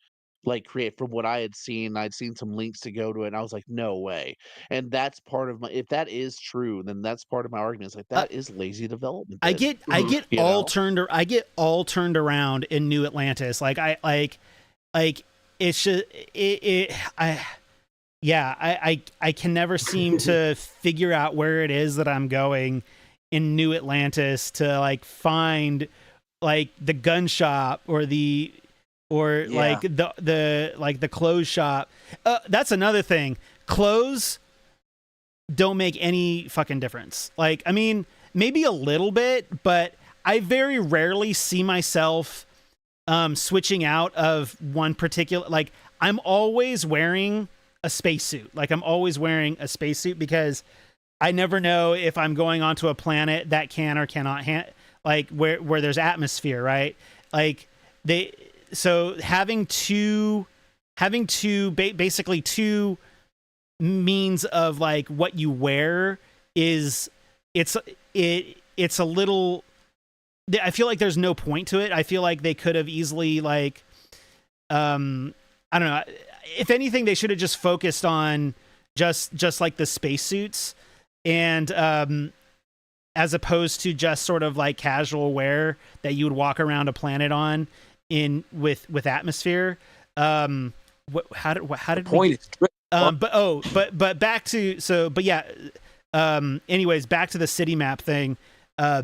like create from what I had seen. I'd seen some links to go to it, and I was like, no way. And that's part of my if that is true, then that's part of my argument. It's like uh, that is lazy development I then, get I Mhm. get you all know? turned I get all turned around in New Atlantis. Like it's just it I yeah, I can never seem to figure out where it is that I'm going in New Atlantis to like find like the gun shop or yeah. like the clothes shop. That's another thing. Clothes don't make any fucking difference. Like, I mean, maybe a little bit, but I very rarely see myself switching out of one particular. Like, I'm always wearing a spacesuit. Like, I'm always wearing a spacesuit because I never know if I'm going onto a planet that can or cannot like where there's atmosphere, right? Like they so basically two means of like what you wear is it's it's a little. I feel like there's no point to it. I feel like they could have easily like I don't know. If anything, they should have just focused on just like the spacesuits and as opposed to just sort of like casual wear that you would walk around a planet on in with atmosphere. How The did we point get is, trick. but back to but yeah, anyways, back to the city map thing. uh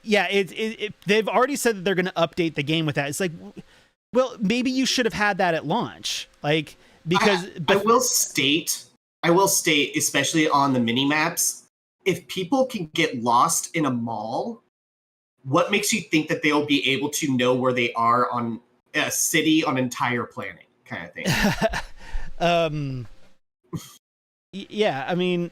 yeah, they've already said that they're going to update the game with that. It's like, well, maybe you should have had that at launch, like because I will state, especially on the mini maps, if people can get lost in a mall, what makes you think that they'll be able to know where they are on a city on an entire planet, kind of thing? um yeah, I mean,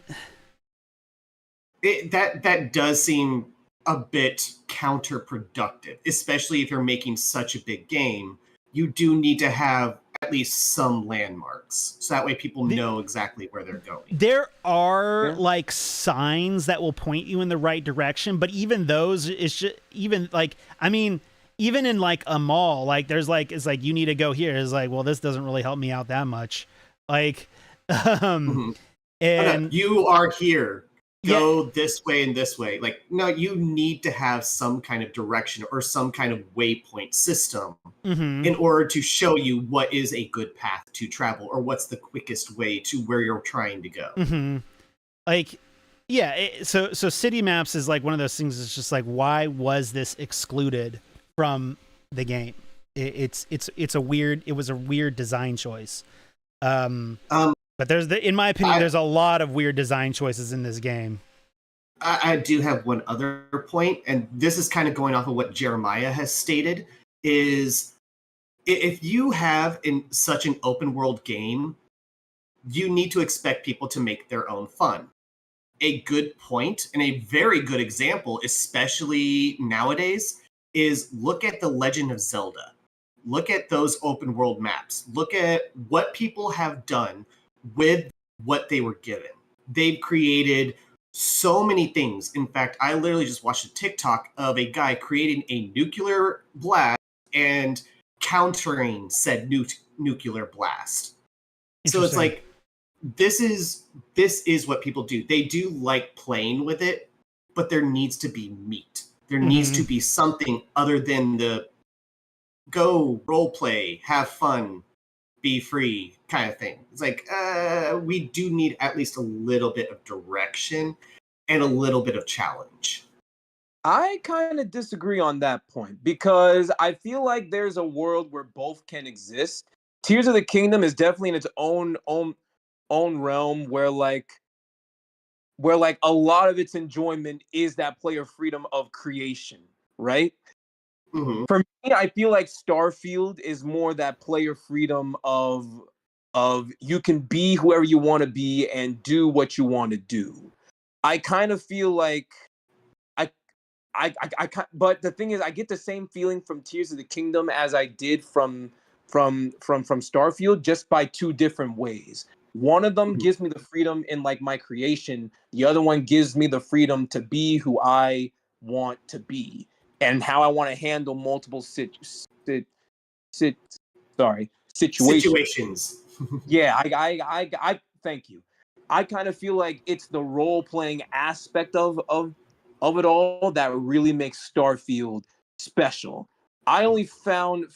That does seem a bit counterproductive, especially if you're making such a big game. You do need to have at least some landmarks, so that way people know exactly where they're going. there are Yeah. like signs that will point you in the right direction, but even those is just even like, I mean, even in like a mall, like there's like, it's like you need to go here. It's like, well, this doesn't really help me out that much. Like Mhm. Oh, no, and you are here. yeah, Go this way and this way. Like, no, you need to have some kind of direction or some kind of waypoint system mhm. in order to show you what is a good path to travel or what's the quickest way to where you're trying to go. Like, yeah, so city maps is like one of those things. It's just like, why was this excluded from the game? It's a weird. It was a weird design choice. Um, But in my opinion, there's a lot of weird design choices in this game. I do have one other point, and this is kind of going off of what Jeremiah has stated, is if you have in such an open world game, you need to expect people to make their own fun. A good point and a very good example, especially nowadays, is look at The Legend of Zelda. Look at those open world maps. Look at what people have done with what they were given. They've created so many things. In fact, I literally just watched a TikTok of a guy creating a nuclear blast and countering said nuclear blast. So it's like, this is what people do. They do like playing with it, but there needs to be meat. There needs to be something other than the go role play, have fun, be free kind of thing. It's like, we do need at least a little bit of direction and a little bit of challenge. I kind of disagree on that point because I feel like there's a world where both can exist. Tears of the Kingdom is definitely in its own realm where like a lot of its enjoyment is that player freedom of creation, right? Mm-hmm. For me, I feel like Starfield is more that player freedom of you can be whoever you want to be and do what you want to do. I kind of feel like but the thing is, I get the same feeling from Tears of the Kingdom as I did from Starfield, just by two different ways. One of them gives me the freedom in like my creation. The other one gives me the freedom to be who I want to be and how I want to handle multiple situations. Yeah, I thank you. I kind of feel like it's the role playing aspect of it all that really makes Starfield special. I only found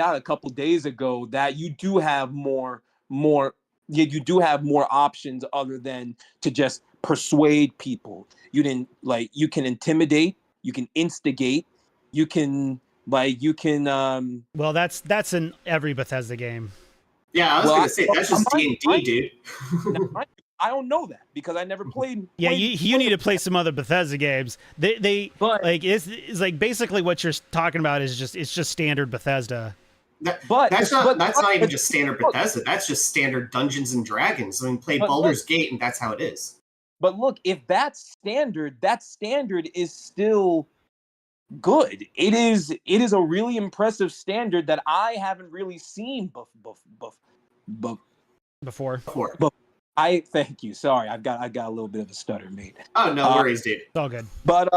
out a couple days ago that you do have more you do have more options other than to just persuade people. You can intimidate, you can instigate, you can Well, that's in every Bethesda game. Yeah, I was gonna say that's just D&D, dude. I don't know that because I never played. Yeah, you need to play some other Bethesda games. But like it's like basically what you're talking about is just standard Bethesda. That's not even just standard Bethesda. That's just standard Dungeons and Dragons. I mean, play Baldur's Gate, and that's how it is. But look, if that's standard is still good. It is a really impressive standard that I haven't really seen before. I thank you. Sorry, I've got a little bit of a stutter, mate. Oh, no worries, dude. It's all good. But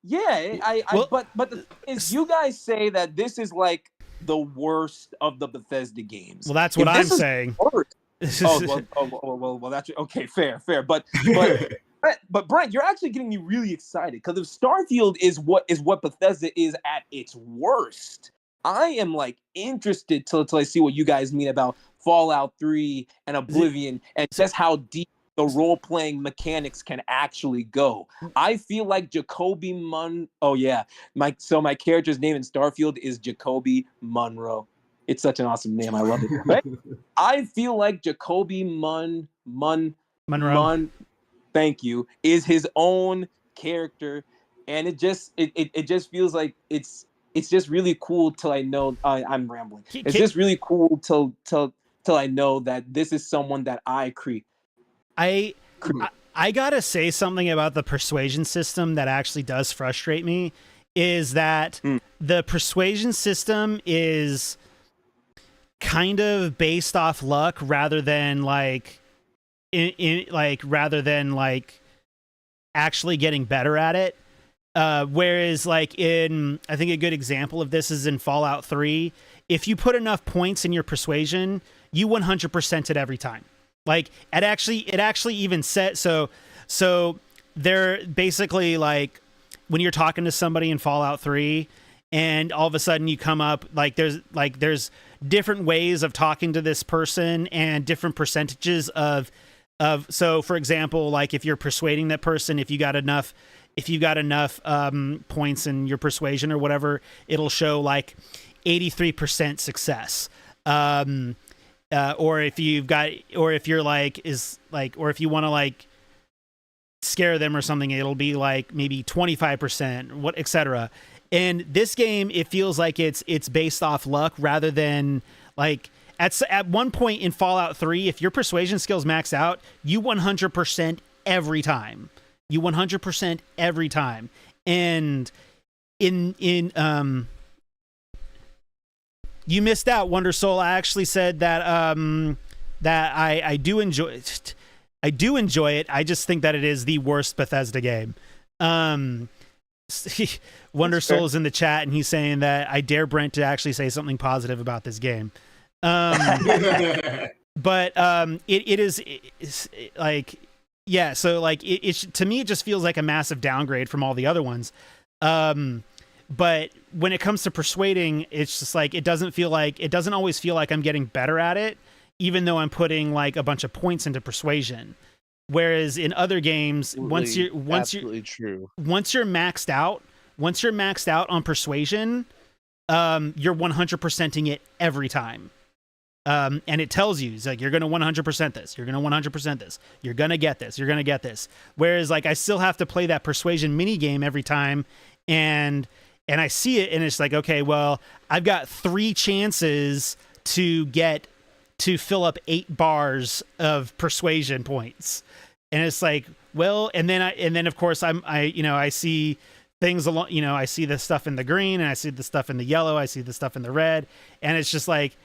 yeah, but the thing is, you guys say that this is like the worst of the Bethesda games. Well, that's what I'm saying. Well, that's okay. Fair. But Brent, you're actually getting me really excited because if Starfield is what Bethesda is at its worst, I am like interested till I see what you guys mean about Fallout 3 and Oblivion and just how deep the role-playing mechanics can actually go. I feel like Jacoby my character's name in Starfield is Jacoby Munro. It's such an awesome name. I love it. Right? I feel like Jacoby Munro. Thank you. Is his own character, and it just feels like it's just really cool till I know I'm rambling. It's just really cool till I know that this is someone that I create. I gotta say something about the persuasion system that actually does frustrate me is that the persuasion system is kind of based off luck rather than like actually getting better at it. Whereas like I think a good example of this is in Fallout 3. If you put enough points in your persuasion, you 100% it every time. Like it actually even said so they're basically like when you're talking to somebody in Fallout 3 and all of a sudden you come up like there's different ways of talking to this person and different percentages of so for example, like if you're persuading that person, if you got enough points in your persuasion or whatever, it'll show like 83% success. or if you've got, or if you're like or if you want to like scare them or something, it'll be like maybe 25%, what, etc. In this game, it feels like it's based off luck rather than like at one point in Fallout 3, if your persuasion skills max out, you 100% every time. You 100% every time. And in you missed out, Wonder Soul. I actually said that that I do enjoy it. I do enjoy it. I just think that it is the worst Bethesda game. Wonder Soul is in the chat and he's saying that I dare Brent to actually say something positive about this game. But it is like, yeah, so like it to me it just feels like a massive downgrade from all the other ones. But when it comes to persuading, it's just like it doesn't always feel like I'm getting better at it, even though I'm putting like a bunch of points into persuasion. Whereas in other games, once you're maxed out on persuasion, you're 100%ing it every time. And it tells you, it's like, you're going to 100% this, you're going to 100% this, you're going to get this, you're going to get this. Whereas like I still have to play that persuasion mini game every time, and I see it and it's like, okay, well, I've got 3 chances to fill up 8 bars of persuasion points. And it's like, well, and then of course I see things along, I see the stuff in the green and I see the stuff in the yellow, I see the stuff in the red, and it's just like,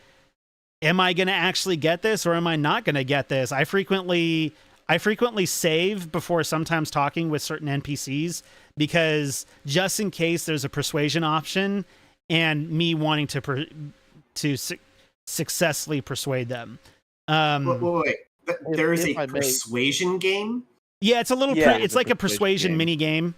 am I going to actually get this or am I not going to get this? I frequently save before sometimes talking with certain NPCs, because just in case there's a persuasion option and me wanting to successfully persuade them. Wait. There is a persuasion game? Yeah, it's a little it's like a persuasion mini game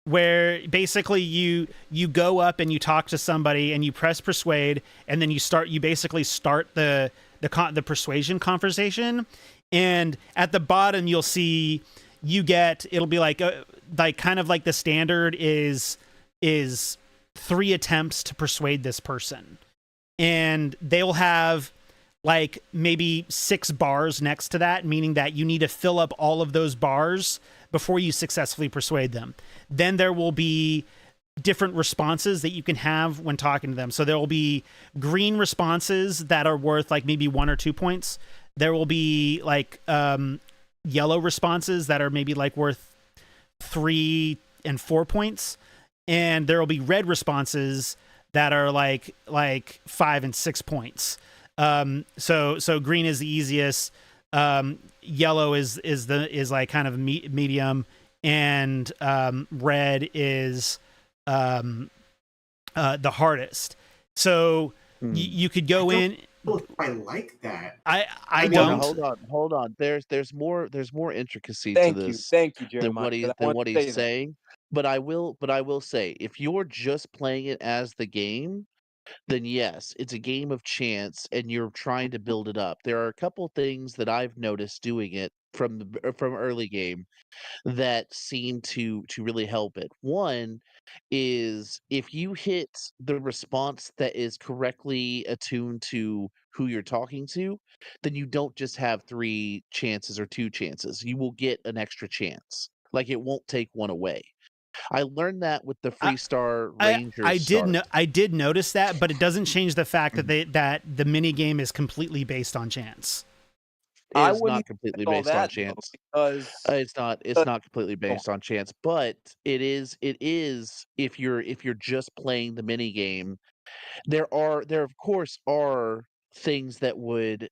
where basically you go up and you talk to somebody and you press persuade, and then you basically start the persuasion conversation, and at the bottom you'll see it'll be like kind of like the standard is 3 attempts to persuade this person, and they'll have like maybe 6 bars next to that, meaning that you need to fill up all of those bars before you successfully persuade them. Then there will be different responses that you can have when talking to them. So there will be green responses that are worth like maybe 1 or 2 points. There will be like yellow responses that are maybe like worth 3 and 4 points. And there will be red responses that are like 5 and 6 points. So green is the easiest. Yellow is like kind of medium, and red is the hardest. So you could go in. I like that. I don't. Hold on. There's more intricacy to this. Thank you, Jeremiah, than what he's saying. But I will say, if you're just playing it as the game, then yes, it's a game of chance and you're trying to build it up. There are a couple things that I've noticed doing it from early game that seem to really help it. One is if you hit the response that is correctly attuned to who you're talking to, then you don't just have 3 chances or 2 chances. You will get an extra chance. Like, it won't take one away. I learned that with the Freestar Rangers. I did notice that, but it doesn't change the fact that the mini game is completely based on chance. It is not completely based on chance. Because it's not completely based on chance, but it is if you're just playing the mini game. There of course are things that would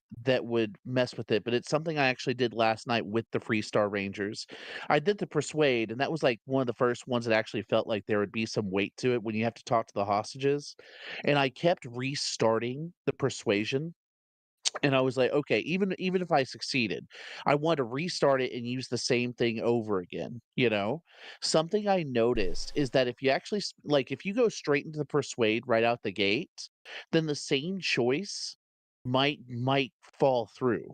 mess with it, but it's something I actually did last night with the Freestar Rangers. I did the persuade, and that was like one of the first ones that actually felt like there would be some weight to it when you have to talk to the hostages. And I kept restarting the persuasion. And I was like, okay, even if I succeeded, I want to restart it and use the same thing over again. Something I noticed is that if you actually if you go straight into the persuade right out the gate, then the same choice might fall through.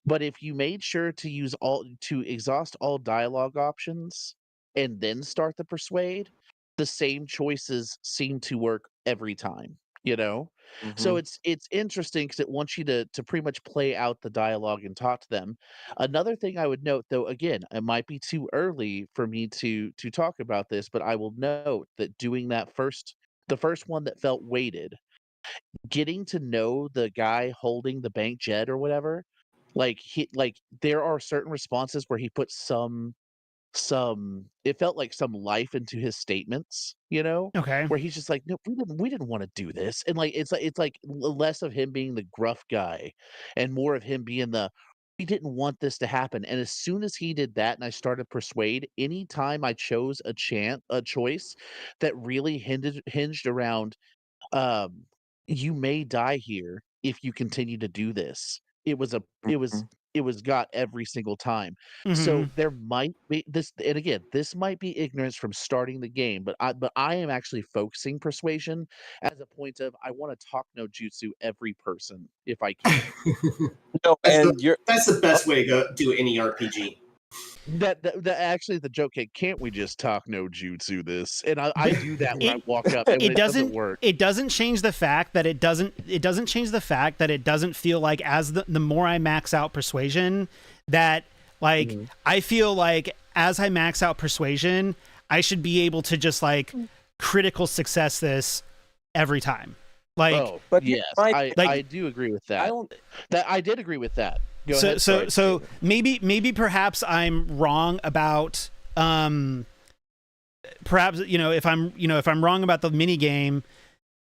But if you made sure to exhaust all dialogue options and then start the persuade, the same choices seem to work every time. you know? So Mhm. it's interesting because it wants you to pretty much play out the dialogue and talk to them. Another thing I would note, though, again, it might be too early for me to talk about this, but I will note that doing the first one that felt weighted, getting to know the guy holding the bank jet or whatever, like there are certain responses where he puts some it felt like some life into his statements, Okay. where he's just like, "No, we didn't wanna do this," and, like, it's like less of him being the gruff guy and more of him being the, "We didn't want this to happen," and as soon as he did that and I started Persuade, anytime I chose a choice that really hinged around, um, "You may die here if you continue to do this." It was a Mhm. it was got every single time. Mm-hmm. So there might be this, and again, this might be ignorance from starting the game, but I am actually focusing persuasion as a point of I wanna talk no jutsu every person if I can. No, That's the and you're that's the best way to do any RPG. That actually the joke, "Hey, can't we just talk no jutsu this?" And I do that when I It walk up, and when it it doesn't doesn't work. it doesn't change the fact that it doesn't change the fact that it doesn't feel like as the more I max out persuasion that like Mhm. I feel like as I max out persuasion I should be able to just like critical success this every time. Like Oh, but here's yes, my I thing. like I do agree with I that. don't That I did agree with that. Go so ahead, so sorry, so Jalen. maybe perhaps I'm wrong about perhaps if I'm wrong about the mini game,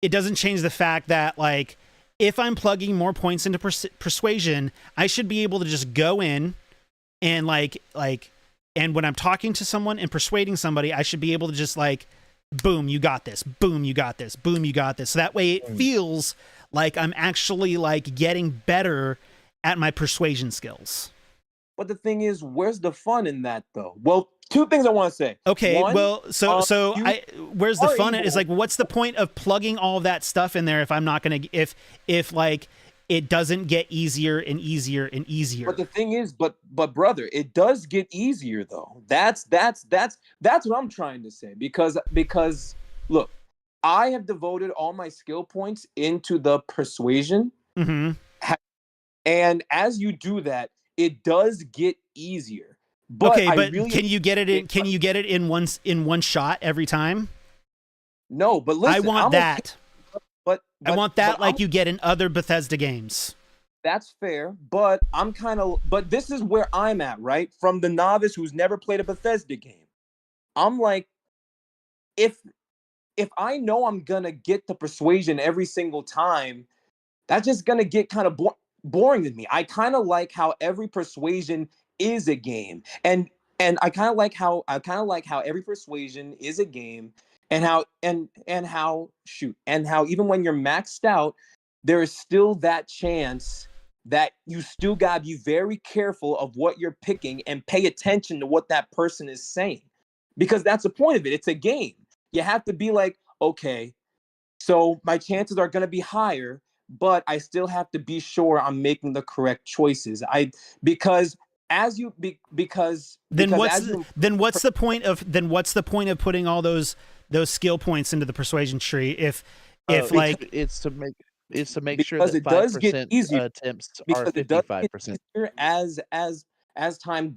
it doesn't change the fact that like if I'm plugging more points into persuasion, I should be able to just go in and and when I'm talking to someone and persuading somebody, I should be able to just like boom, you got this. Boom, you got this. Boom, you got this. So that way it feels like I'm actually like getting better at my persuasion skills. But the thing is, where's the fun in that though? Well, two things I want to say. Okay, One, well, so you I where's the are fun? Is able. like, what's the point of plugging all that stuff in there if I'm not gonna if like it doesn't get easier and easier and easier? But the thing is, but brother, it does get easier though. That's what I'm trying to say. Because look, I have devoted all my skill points into the persuasion, Mm-hmm. and as you do that, it does get easier. But Okay, I but really can you get it in? it, Can you get it in one shot every time? no. But I listen, want I'm okay. that. But I but want but that I'm like you get in other Bethesda games. That's fair, but but this is where I'm at, right? From the novice who's never played a Bethesda game. I'm like, if if I know I'm gonna get the persuasion every single time, that's just gonna get kind of boring to me. I kind of like how every persuasion is a game, and I kind of like how every persuasion is a game, and how shoot, and how even when you're maxed out, there is still that chance that you still gotta be very careful of what you're picking and pay attention to what that person is saying, because that's the point of it. It's a game. You have to be like, okay, so my chances are going to be higher, but I still have to be sure I'm making the correct choices. I because as you be, Then because what's as you what's the point of putting all those skill points into the persuasion tree if It's like to make sure because that it does get 5% easier attempts are because it does get 55%. easier as time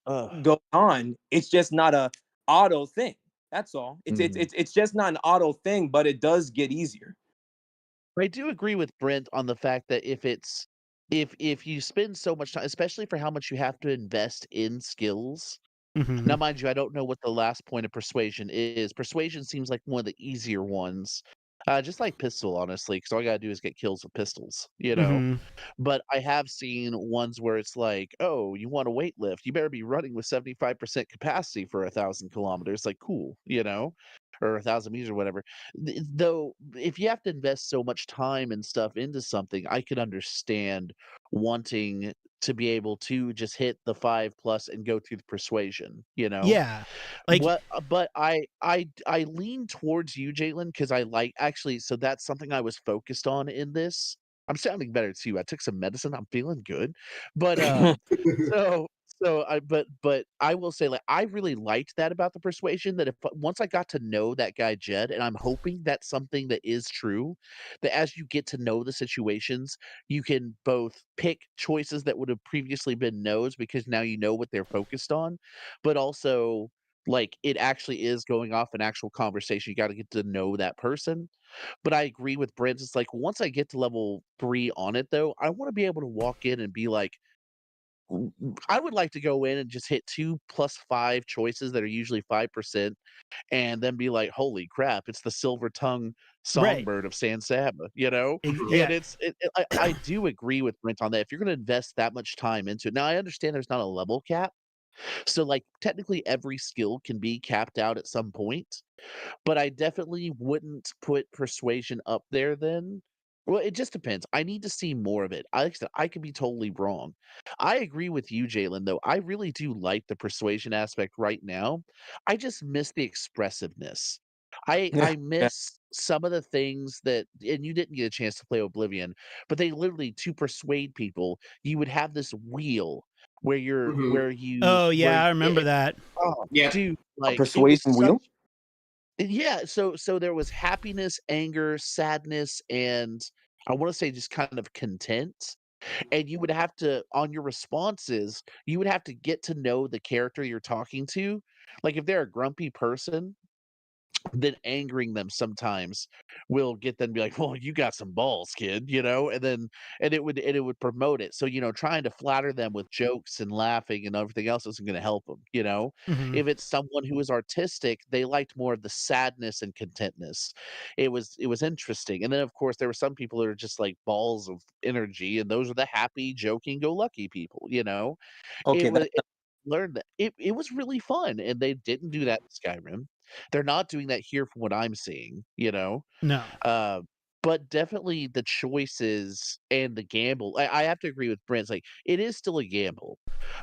Ugh. goes on. It's just not a auto thing. That's all. Mhm. It's just not an auto thing, but it does get easier. I do agree with Brent on the fact that if you spend so much time, especially for how much you have to invest in skills. mhm. Now, mind you, I don't know what the last point of persuasion is. Persuasion seems like one of the easier ones. Just like pistol, honestly, because all you gotta do is get kills with pistols. Mhm. But I have seen ones where it's like, oh, you want a weight lift? You better be running with 75% capacity for 1,000 kilometers. Like, cool, or 1,000 meters or whatever. Though, if you have to invest so much time and stuff into something, I could understand wanting to be able to just hit the 5+ and go through the persuasion. Yeah. Like But I lean towards you, Jalen, because I like actually. So that's something I was focused on in this. I'm sounding better too. I took some medicine. I'm feeling good. But so So but I will say, like, I really liked that about the persuasion, that if once I got to know that guy Jed, and I'm hoping that's something that is true, that as you get to know the situations, you can both pick choices that would have previously been no's because now you know what they're focused on, but also, like, it actually is going off an actual conversation. You gotta get to know that person. But I agree with Brent, it's like, once I get to level 3 on it, though, I wanna be able to walk in and be like, I would like to go in and just hit 2 plus 5 choices that are usually 5% and then be like, "Holy crap, it's the silver tongue Right. songbird of San Saba," you know? And Yeah. I do agree with Brent on that. If you're gonna invest that much time into it, now I understand there's not a level cap, so, like, technically every skill can be capped out at some point, but I definitely wouldn't put persuasion up there then. Well, it just depends. I need to see more of it. Like I said, I could be totally wrong. I agree with you, Jalen, though. I really do like the persuasion aspect right now. I just miss the expressiveness. Yeah, I yeah. miss some of the things that, and you didn't get a chance to play Oblivion, but they literally, to persuade people, you would have this wheel where Mhm. Oh yeah, I remember it, that. oh, Yeah. dude, A like, it was persuasion such, wheel. yeah, so there was happiness, anger, sadness, and I wanna say just kind of content, and you would have to, on your responses, you would have to get to know the character you're talking to. Like, if they're a grumpy person, then angering them sometimes will get them to be like, "Well, you got some balls, kid," you know? And then and it would promote it. So, trying to flatter them with jokes and laughing and everything else isn't gonna help them, you know? Hmm. If it's someone who is artistic, they liked more of the sadness and contentness. It was interesting. And then, of course, there were some people that are just like balls of energy, and those are the happy, joking-go-lucky people, you know? Okay, It learned that it was really fun, and they didn't do that in Skyrim. They're not doing that here from what I'm seeing, you know? No. Uh, but definitely the choices and the gamble. I have to agree with Brent. It's like, it is still a gamble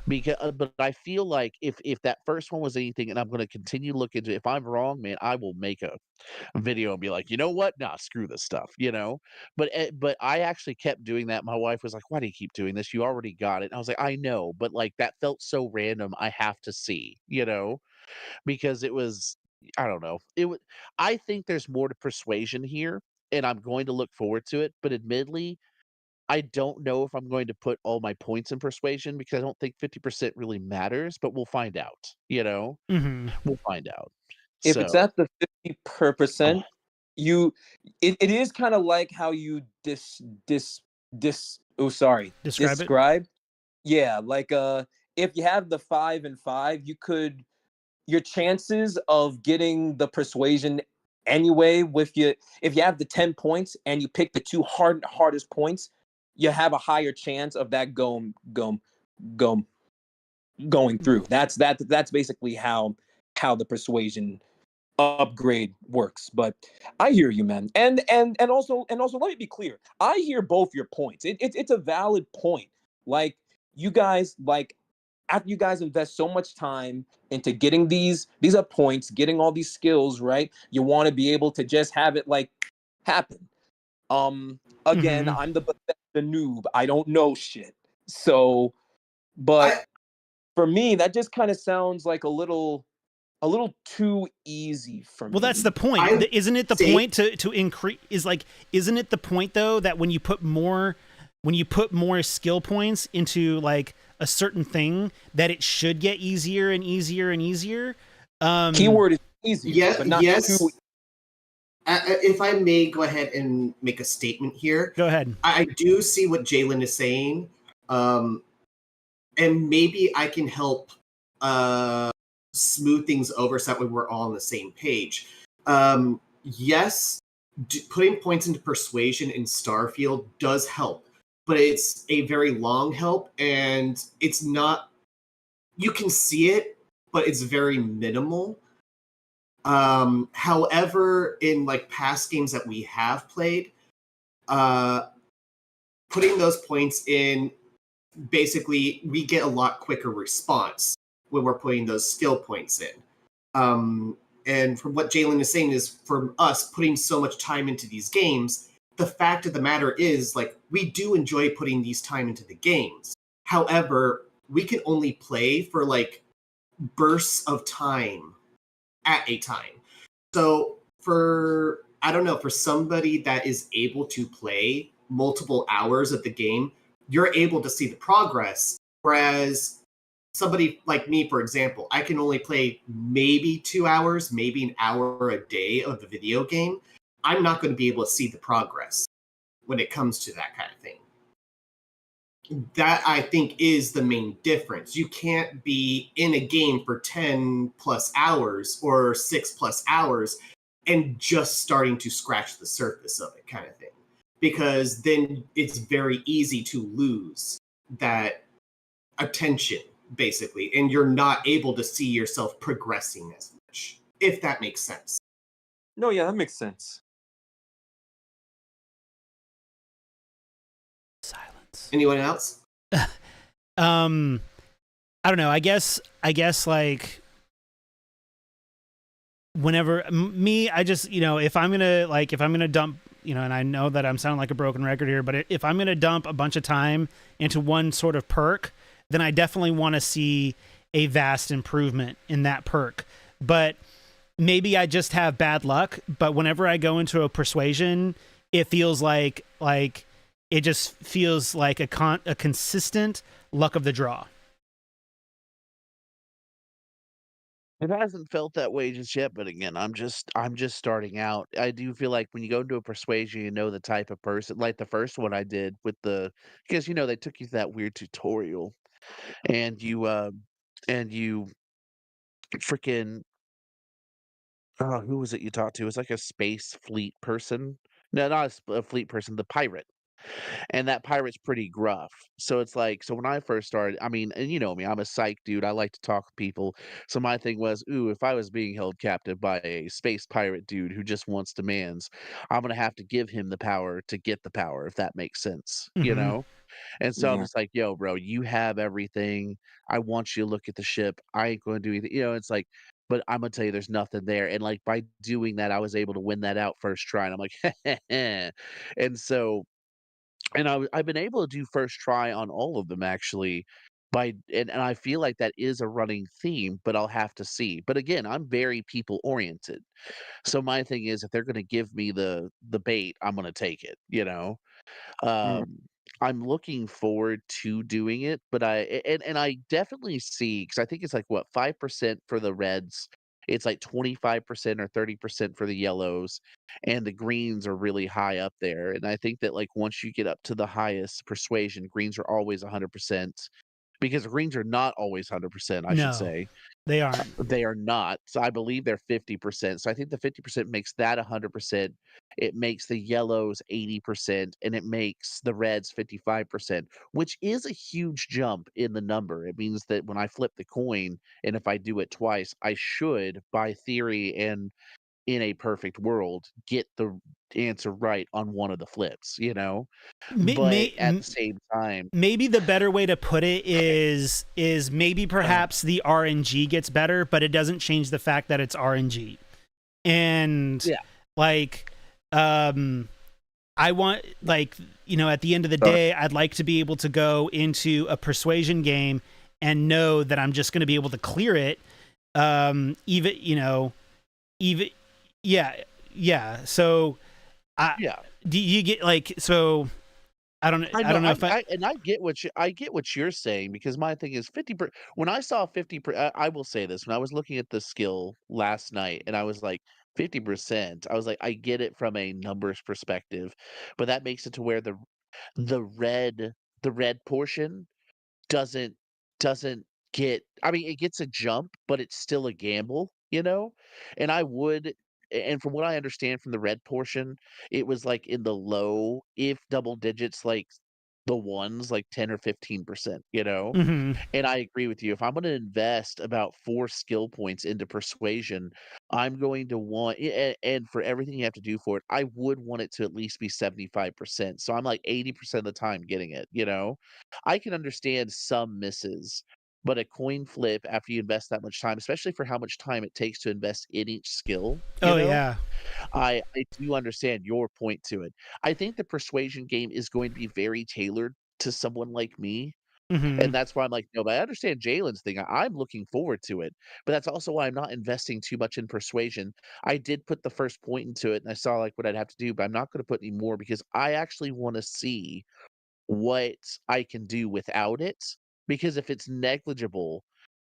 because, but I feel like if that first one was anything, and I'm going to continue to look into it, if I'm wrong, man, I will make a video and be like, you know what? Nah, screw this stuff, you know? But I actually kept doing that. My wife was like, why do you keep doing this? You already got it. And I was like, I know, but like that felt so random. I have to see, you know? Because it was, I don't know. I think there's more to persuasion here, and I'm going to look forward to it, but admittedly, I don't know if I'm going to put all my points in persuasion because I don't think 50% really matters, but we'll find out, you know? Hmm. We'll find out. if it's So, at the 50 per oh, percent, you it is kind of like how you Describe it. describe. Yeah, like if you have the 5 and 5, you could your chances of getting the persuasion anyway with you if you have the 10 points and you pick the two hardest points, you have a higher chance of that going going through. That's basically how the persuasion upgrade works. But I hear you, man. And also let me be clear. I hear both your points. It's a valid point. Like you guys, like after you guys invest so much time into getting these are points, getting all these skills, right? You want to be able to just have it like happen. Again, Hmm. I'm the noob. I don't know shit. So, but I for me, that just kind of sounds like a little too easy for Well, that's the me. point. I Isn't it the say point to increase? Isn't it the point though that when you put more skill points into like a certain thing, that it should get easier and easier and easier? Keyword is easier, yes, but not too. yes. If I may go ahead and make a statement here, Go ahead. I do see what Jalen is saying, um, and maybe I can help smooth things over so that way we're all on the same page. Yes, putting points into persuasion in Starfield does help, but it's a very long help, and it's not. You can see it, but it's very minimal. However, in like past games that we have played, uh, putting those points in, basically, we get a lot quicker response when we're putting those skill points in. And from what Jalen is saying is, for us putting so much time into these games, the fact of the matter is, like, we do enjoy putting these time into the games. However, we can only play for like bursts of time at a time. So for, I don't know, for somebody that is able to play multiple hours of the game, you're able to see the progress. Whereas somebody like me, for example, I can only play maybe 2 hours, maybe an hour a day of the video game. I'm not going to be able to see the progress when it comes to that kind of thing. That, I think, is the main difference. You can't be in a game for 10 plus hours or 6 plus hours and just starting to scratch the surface of it, kind of thing. Because then it's very easy to lose that attention, basically, and you're not able to see yourself progressing as much, if that makes sense. No, yeah, that makes sense. Silence. Anyone else? I don't know. I guess like whenever me, I just, if I'm gonna dump, and I know that I'm sounding like a broken record here, but if I'm gonna dump a bunch of time into one sort of perk, then I definitely want to see a vast improvement in that perk. But maybe I just have bad luck. But whenever I go into a persuasion, it feels like it just feels like a consistent luck of the draw. It hasn't felt that way just yet, but again, I'm just starting out. I do feel like when you go into a persuasion, you know the type of person. Like the first one I did with because they took you to that weird tutorial, and you freaking who was it you talked to? It was like a space fleet person. No, not a fleet person, the pirate. And that pirate's pretty gruff. So it's like, so when I first started, I mean, and you know me, I'm a psych dude. I like to talk to people. So my thing was, ooh, if I was being held captive by a space pirate dude who just wants demands, I'm gonna have to give him the power to get the power, if that makes sense, you Mm-hmm. know? And so I'm Yeah. just like, yo, bro, you have everything. I want you to look at the ship. I ain't going to do anything. It's like, but I'm gonna tell you, there's nothing there. And like by doing that, I was able to win that out first try. And I'm like, and so I've been able to do first try on all of them actually and I feel like that is a running theme, but I'll have to see. But again, I'm very people oriented. So my thing is if they're gonna give me the bait, I'm gonna take it. Mm. Um, I'm looking forward to doing it, but and I definitely see because I think it's like what 5% for the reds, it's like 25% or 30% for the yellows, and the greens are really high up there. And I think that like once you get up to the highest persuasion, greens are always 100% because greens are not always 100%, I should No, say. they aren't. They are not. So I believe they're 50%. So I think the 50% makes that 100%. It makes the yellows 80%, and it makes the reds 55%, which is a huge jump in the number. It means that when I flip the coin, and if I do it twice, I should, by theory and in a perfect world, get the answer right on one of the flips. May, But at may, the same time, maybe the better way to put it is maybe perhaps the RNG gets better, but it doesn't change the fact that it's RNG. And yeah. like I want, like, at the end of the Sorry. day, I'd like to be able to go into a persuasion game and know that I'm just going to be able to clear it. Even yeah. So Yeah. do you get like, so I don't I know, know if I get what you're saying because my thing is 50 when I saw 50 I will say this, when I was looking at the skill last night and I was like 50%, I was like, I get it from a numbers perspective, but that makes it to where the red the red portion doesn't doesn't get I mean, it gets a jump, but it's still a gamble? And I would and from what I understand from the red portion, it was like in the low, if double digits, like the ones, like 10 or 15%? Mhm. And I agree with you. If I'm going to invest about 4 skill points into persuasion, I'm going to want, and for everything you have to do for it, I would want it to at least be 75%. So I'm like 80% of the time getting it? I can understand some misses, but a coin flip after you invest that much time, especially for how much time it takes to invest in each skill, you Oh know, yeah. I do understand your point to it. I think the persuasion game is going to be very tailored to someone like me Mhm. And that's why I'm like, no, but I understand Jalen's thing. I'm looking forward to it, but that's also why I'm not investing too much in persuasion. I did put the first point into it, and I saw like what I'd have to do, but I'm not going to put any more because I actually want to see what I can do without it. Because if it's negligible,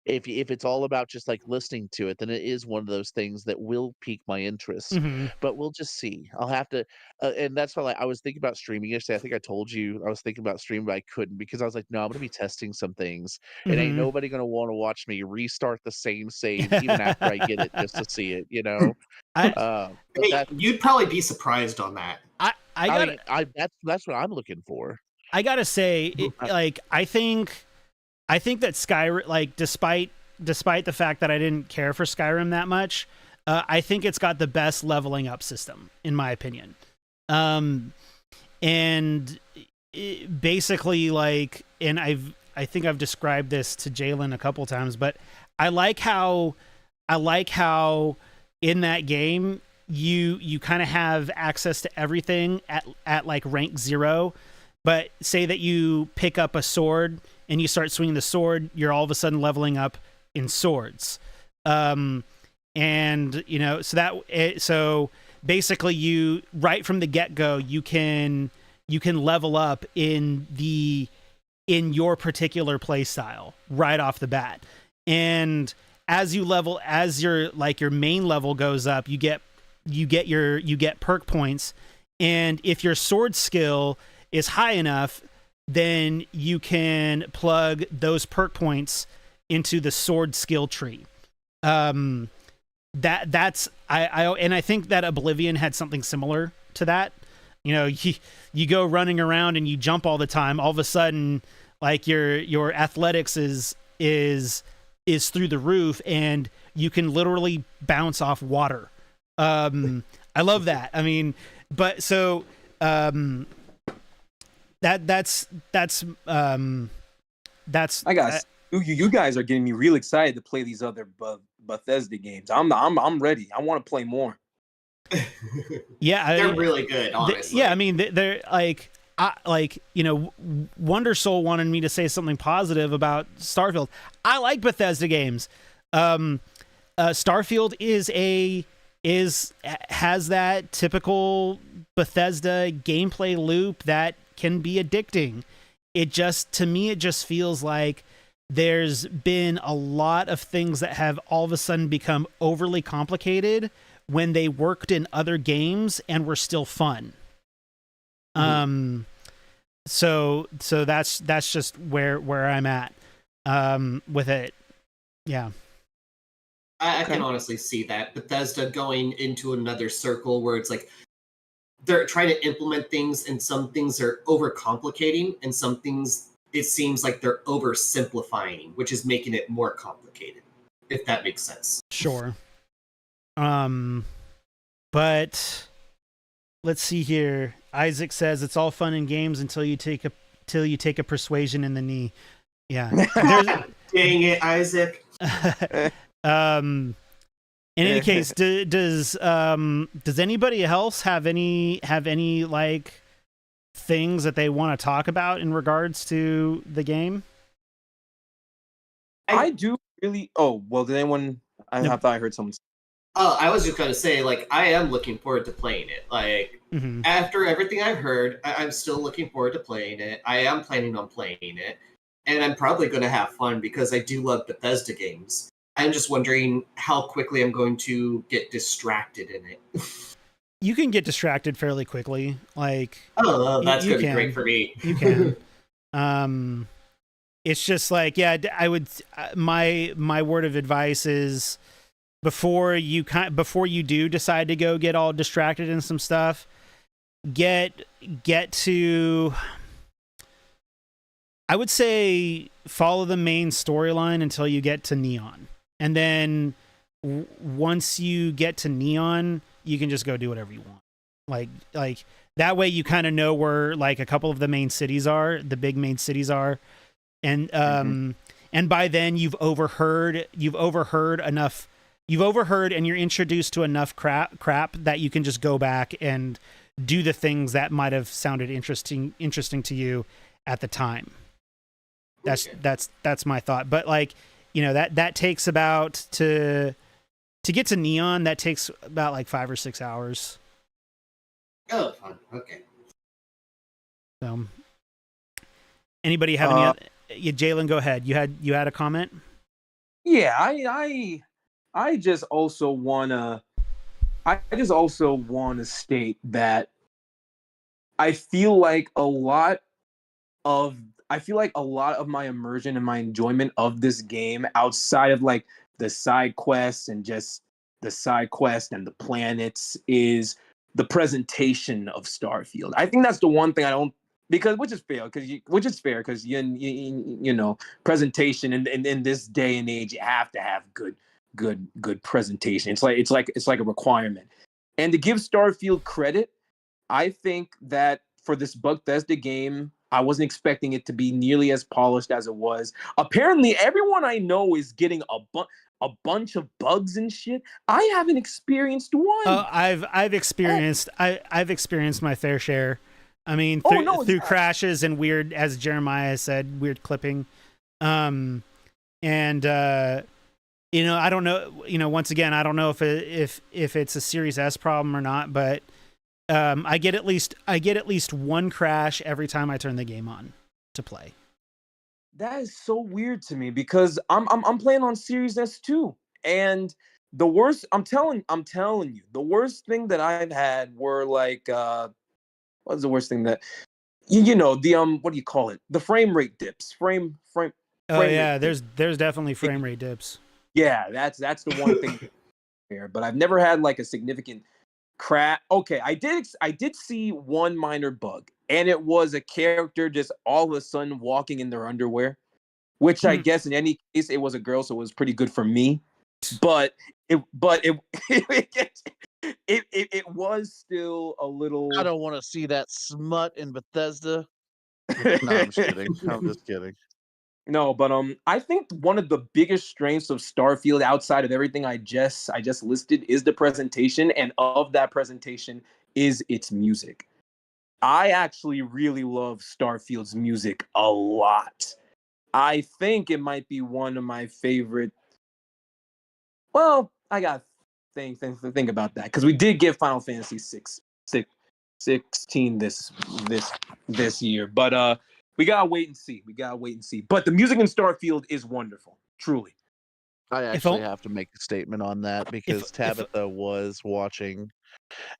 if it's all about just like listening to it, then it is one of those things that will pique my interest. Mhm. But we'll just see. I'll have to, and that's why like, I was thinking about streaming yesterday. I think I told you I was thinking about streaming, but I couldn't because I was like, no, I'm gonna be testing some things, and ain't Mhm. nobody gonna want to watch me restart the same save even after I get it just to see it, you know. I But Hey, that, you'd probably be surprised on that. I I got mean, I that's what I'm looking for. I gotta say, like I think that Skyrim, like despite the fact that I didn't care for Skyrim that much, I think it's got the best leveling up system in my opinion. And basically, like, and I think I've described this to Jalen a couple times, but I like how in that game you kind of have access to everything at like rank 0. But say that you pick up a sword and you start swinging the sword, you're all of a sudden leveling up in swords. And you know, so basically you right from the get-go you can level up in your particular play style right off the bat. And as your main level goes up, you get perk points, and if your sword skill is high enough, then you can plug those perk points into the sword skill tree. That's and I think that Oblivion had something similar to that. You know, you go running around and you jump all the time. All of a sudden, like your athletics is through the roof, and you can literally bounce off water. I love that. I mean, but so that's I got you guys are getting me real excited to play these other Bethesda games. I'm ready. I want to play more. yeah, They're really good, honestly. yeah. I mean, they're like, you know, Wonder Soul wanted me to say something positive about Starfield. I like Bethesda games. Starfield has that typical Bethesda gameplay loop that can be addicting. To me, it just feels like there's been a lot of things that have all of a sudden become overly complicated when they worked in other games and were still fun. So that's just where I'm at with it. Yeah. I can honestly see that. Bethesda going into another circle where it's like they're trying to implement things, and some things are overcomplicating, and some things it seems like they're oversimplifying, which is making it more complicated, if that makes sense. Sure. But let's see here. Isaac says it's all fun and games until you take a persuasion in the knee. Yeah. Dang it, Isaac. In any case, does anybody else have any like things that they want to talk about in regards to the game? I do really. Oh well, did anyone? I thought I heard someone. Oh, I was just gonna say, like, I am looking forward to playing it. Like, after everything I've heard, I'm still looking forward to playing it. I am planning on playing it, and I'm probably gonna have fun because I do love Bethesda games. I'm just wondering how quickly I'm going to get distracted in it. You can get distracted fairly quickly. Like, oh, that's you gonna be great for me. You can. It's just like, yeah, I would. My word of advice is before you do decide to go get all distracted in some stuff, get to. I would say follow the main storyline until you get to Neon. And then once you get to Neon, you can just go do whatever you want. Like that way you kind of know where like a couple of the main cities are, the big main cities are. And and by then you've overheard enough, and you're introduced to enough crap that you can just go back and do the things that might have sounded interesting to you at the time. That's my thought. But like, that takes about to get to Neon, that takes about like 5 or 6 hours. Oh, fun. Okay. So anybody have any other, Jalen, go ahead. You had a comment? Yeah, I just also wanna state that I feel like a lot of my immersion and my enjoyment of this game, outside of like the side quests and just the side quest and the planets, is the presentation of Starfield. I think that's the one thing I don't, because which is fair because you know, presentation in this day and age, you have to have good presentation. It's like a requirement. And to give Starfield credit, I think that for this Bethesda game, I wasn't expecting it to be nearly as polished as it was. Apparently, everyone I know is getting a bunch of bugs and shit. I haven't experienced one. I've experienced my fair share. I mean, No, through exactly. crashes and weird, as Jeremiah said, weird clipping. And I don't know. Once again, I don't know if it's a Series S problem or not, but I get at least one crash every time I turn the game on to play. That is so weird to me because I'm playing on Series S too, and the worst I'm telling you, the worst thing that I've had were like what's the worst thing that you know the what do you call it, the frame rate dips, frame Oh rate yeah, dips. there's definitely frame rate dips. Yeah, that's the one thing there. But I've never had like a significant crash. Okay, I did see one minor bug, and it was a character just all of a sudden walking in their underwear, which I guess in any case it was a girl, so it was pretty good for me. But it it was still a I little. don't want to see that smut in Bethesda. No, I'm just kidding. I'm just kidding. No, but I think one of the biggest strengths of Starfield, outside of everything I just listed, is the presentation, and of that presentation is its music. I actually really love Starfield's music a lot. I think it might be one of my favorite. Well, I got to think about that because we did get Final Fantasy 16 this year, but we gotta wait and see. But the music in Starfield is wonderful, truly. I If actually o- have to make a statement on that if because if Tabitha was watching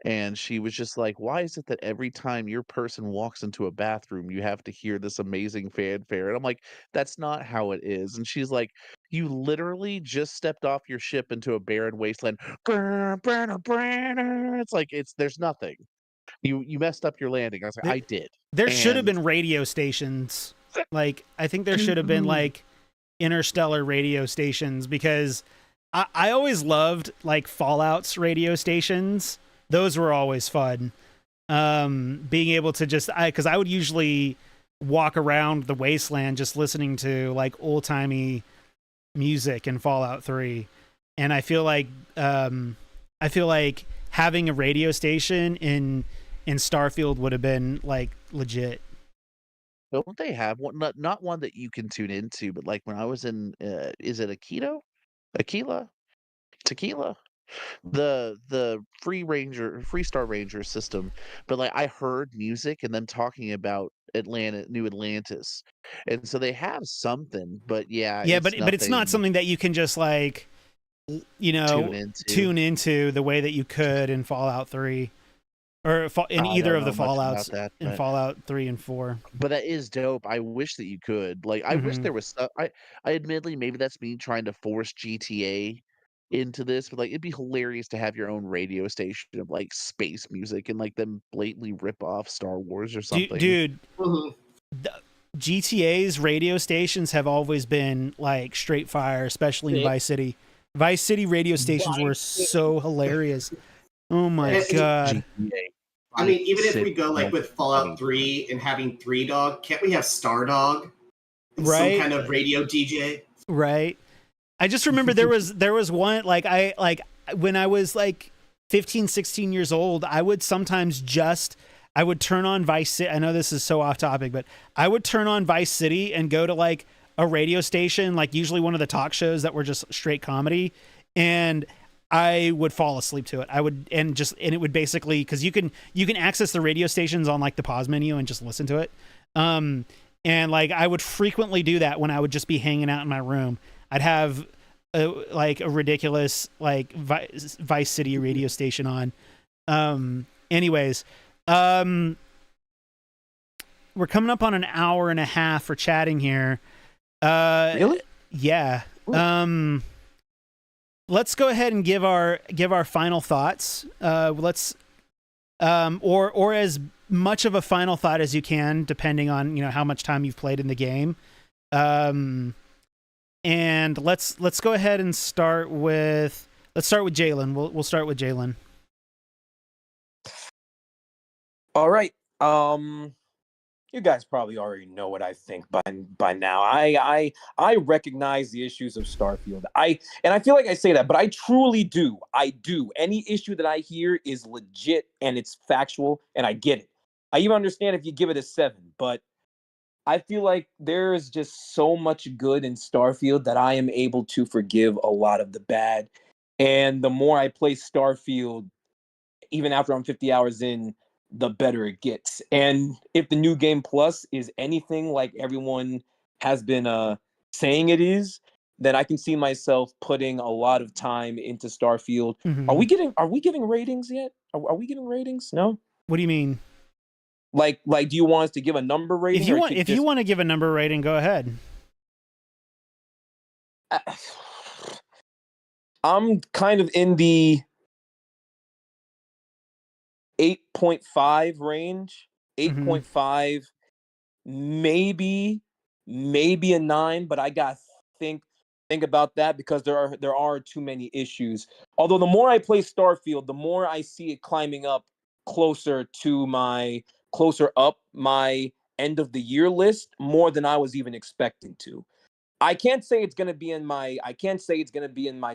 and she was just like, "Why is it that every time your person walks into a bathroom, you have to hear this amazing fanfare?" And I'm like, "That's not how it is." And she's like, "You literally just stepped off your ship into a barren wasteland. It's like there's nothing. You messed up your landing." I was like, there, "I did." there should have And been radio stations. Like I think there should have been like interstellar radio stations because I always loved like Fallout's radio stations. Those were always fun. Being able to because I would usually walk around the wasteland just listening to like old timey music in Fallout 3, and I feel like having a radio station in Starfield would have been like legit. don't they have one? Not one that you can tune into, but like when I was in, is it Akito? Aquila? Tequila? The Free Star Ranger system, but like I heard music and them talking about New Atlantis, and so they have something, but yeah, Yeah, it's but it's not nothing something that you can just like tune into. tune into the way that you could in Fallout 3 or in I either don't of the know much about Fallouts that, in Fallout 3 and 4. but that is dope. I wish that you could. Like, I wish Hmm. there was stuff. I admittedly maybe that's me trying to force GTA into this, but like it'd be hilarious to have your own radio station of like space music and like them blatantly rip off Star Wars or something. Dude, Mhm. the GTA's radio stations have always been like straight fire, especially in Yeah. Vice City. Vice City radio stations were so hilarious. Oh my And- god. GTA. I mean, even if City we go like with Fallout 3 and having Three Dog, can't we have Star Dog? Some Right? kind of radio DJ? Right. I just remember there was one like when I was like 15, 16 years old, I would sometimes just I would turn on Vice City. I know this is so off topic, but I would turn on Vice City and go to like a radio station, like usually one of the talk shows that were just straight comedy, and I would fall asleep to it. And it would basically, because you can access the radio stations on like the pause menu and just listen to it. And like I would frequently do that when I would just be hanging out in my room. I'd have a ridiculous like Vice City radio station on. Anyways, we're coming up on an hour and a half for chatting here. Really? Yeah. Let's go ahead and give our final thoughts. Let's or as much of a final thought as you can, depending on how much time you've played in the game. And let's go ahead and start with Jalen. We'll start with Jalen. All right. You guys probably already know what I think by now. I recognize the issues of Starfield. I feel like I say that, but I truly do. I do. Any issue that I hear is legit and it's factual, and I get it. I even understand if you give it a 7, but I feel like there is just so much good in Starfield that I am able to forgive a lot of the bad. And the more I play Starfield, even after I'm 50 hours in, the better it gets. And if the new game plus is anything like everyone has been saying it is, then I can see myself putting a lot of time into Starfield. Mm-hmm. Are we giving ratings yet? Are we giving ratings? No. What do you mean? Like do you want us to give a number rating? If you want to give a number rating, go ahead. I'm kind of in the 8.5 range. 8.5, maybe a 9, but I got to think about that because there are too many issues. Although the more I play Starfield, the more I see it climbing up closer up my end of the year list, more than I was even expecting to. I can't say it's gonna be in my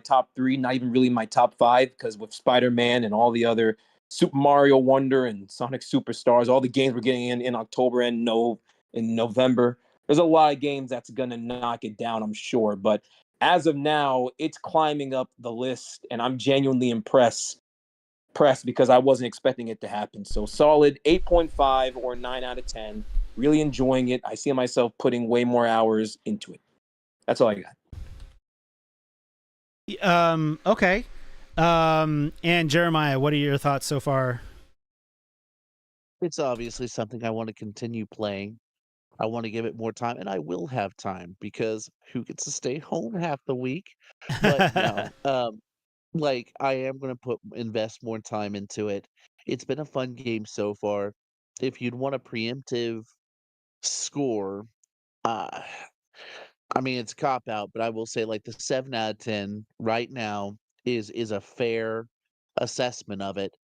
top 3, not even really my top 5, because with Spider-Man and all the other Super Mario Wonder and Sonic Superstars, all the games we're getting in October and in November, there's a lot of games that's gonna knock it down, I'm sure. But as of now, it's climbing up the list, and I'm genuinely impressed because I wasn't expecting it to happen. So solid 8.5 or 9 out of 10. Really enjoying it. I see myself putting way more hours into it. That's all I got. Okay. And Jeremiah, what are your thoughts so far? It's obviously something I want to continue playing. I want to give it more time, and I will have time because who gets to stay home half the week? But no, like I am going to invest more time into it. It's been a fun game so far. If you'd want a preemptive score, uh, I mean it's a cop out, but I will say like the 7 out of 10 right now is a fair assessment of it.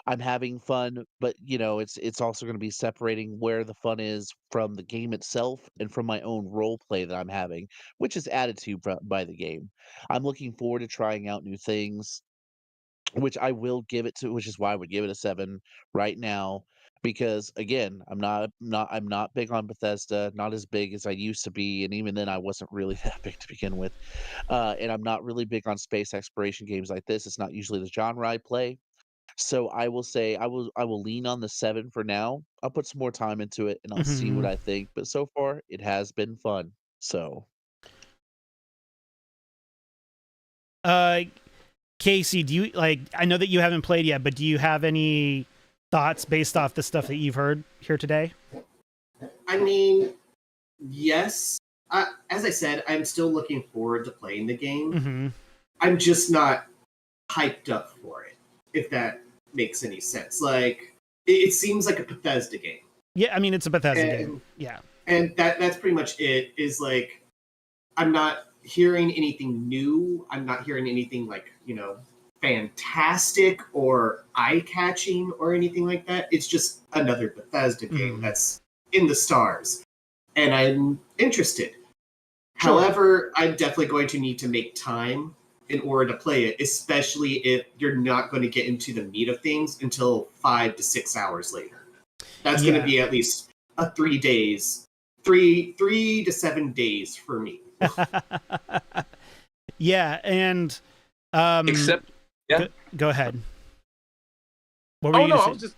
I'm having fun, but it's also going to be separating where the fun is from the game itself and from my own role play that I'm having, which is added to by the game. I'm looking forward to trying out new things, which I will give it to, which is why I would give it a 7 right now. Because again, I'm not big on Bethesda, not as big as I used to be, and even then I wasn't really that big to begin with. And I'm not really big on space exploration games like this. It's not usually the genre I play. So I will say I will lean on the 7 for now. I'll put some more time into it and I'll see what I think. But so far it has been fun. So Casey, do you I know that you haven't played yet, but do you have any thoughts based off the stuff that you've heard here today? I mean, yes. As I said, I'm still looking forward to playing the game. I'm just not hyped up for it, if that makes any sense. Like, it seems like a Bethesda game. Yeah, I mean, it's a Bethesda game. Yeah. And that's pretty much it, is like, I'm not hearing anything new. I'm not hearing anything like, fantastic or eye-catching or anything like that. It's just another Bethesda game that's in the stars. And I'm interested. Sure. However, I'm definitely going to need to make time in order to play it, especially if you're not going to get into the meat of things until 5 to 6 hours later. That's going to be at least a 3 days, 3 to 7 days for me. Yeah, and Except, yeah. go ahead. What were Oh you no, gonna I say? was just,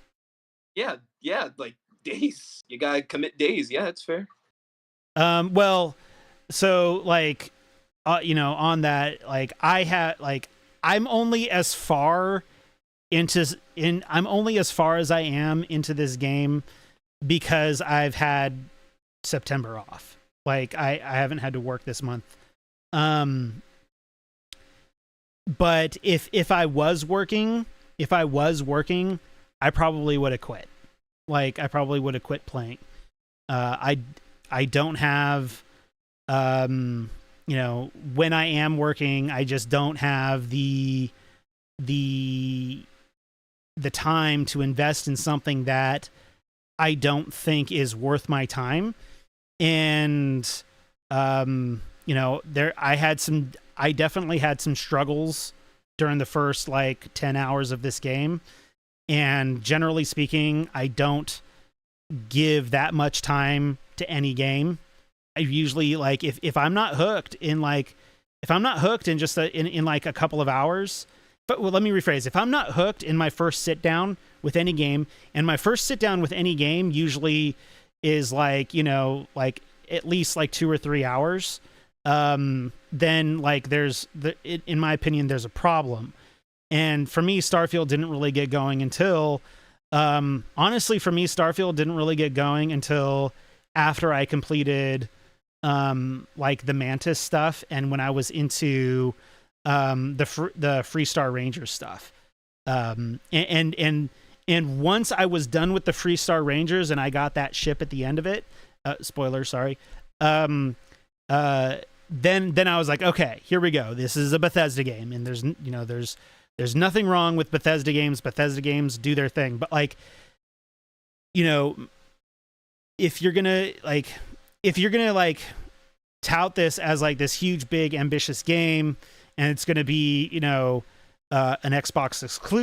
yeah, like days. You gotta commit days. Yeah, it's fair. Well, so like, on that, like I'm only as far I'm only as far as I am into this game because I've had September off. Like I haven't had to work this month. But if I was working, I probably would have quit. Like I probably would have quit playing. I don't have when I am working, I just don't have the time to invest in something that I don't think is worth my time. And I definitely had some struggles during the first like 10 hours of this game. And generally speaking, I don't give that much time to any game. I usually like if I'm not hooked in just in like a couple of hours. But let me rephrase. If I'm not hooked in my first sit down with any game, and my first sit down with any game usually is like, like at least like 2 or 3 hours, then like in my opinion, there's a problem. And for me, Starfield didn't really get going until, honestly, for me, Starfield didn't really get going until after I completed, like the Mantis stuff, and when I was into the Freestar Ranger stuff, and once I was done with the Freestar Rangers and I got that ship at the end of it, spoiler, sorry, then I was like, okay, here we go. This is a Bethesda game, and there's nothing wrong with Bethesda games. Bethesda games do their thing, but like, if you're gonna tout this as like this huge, big, ambitious game, and it's gonna be an Xbox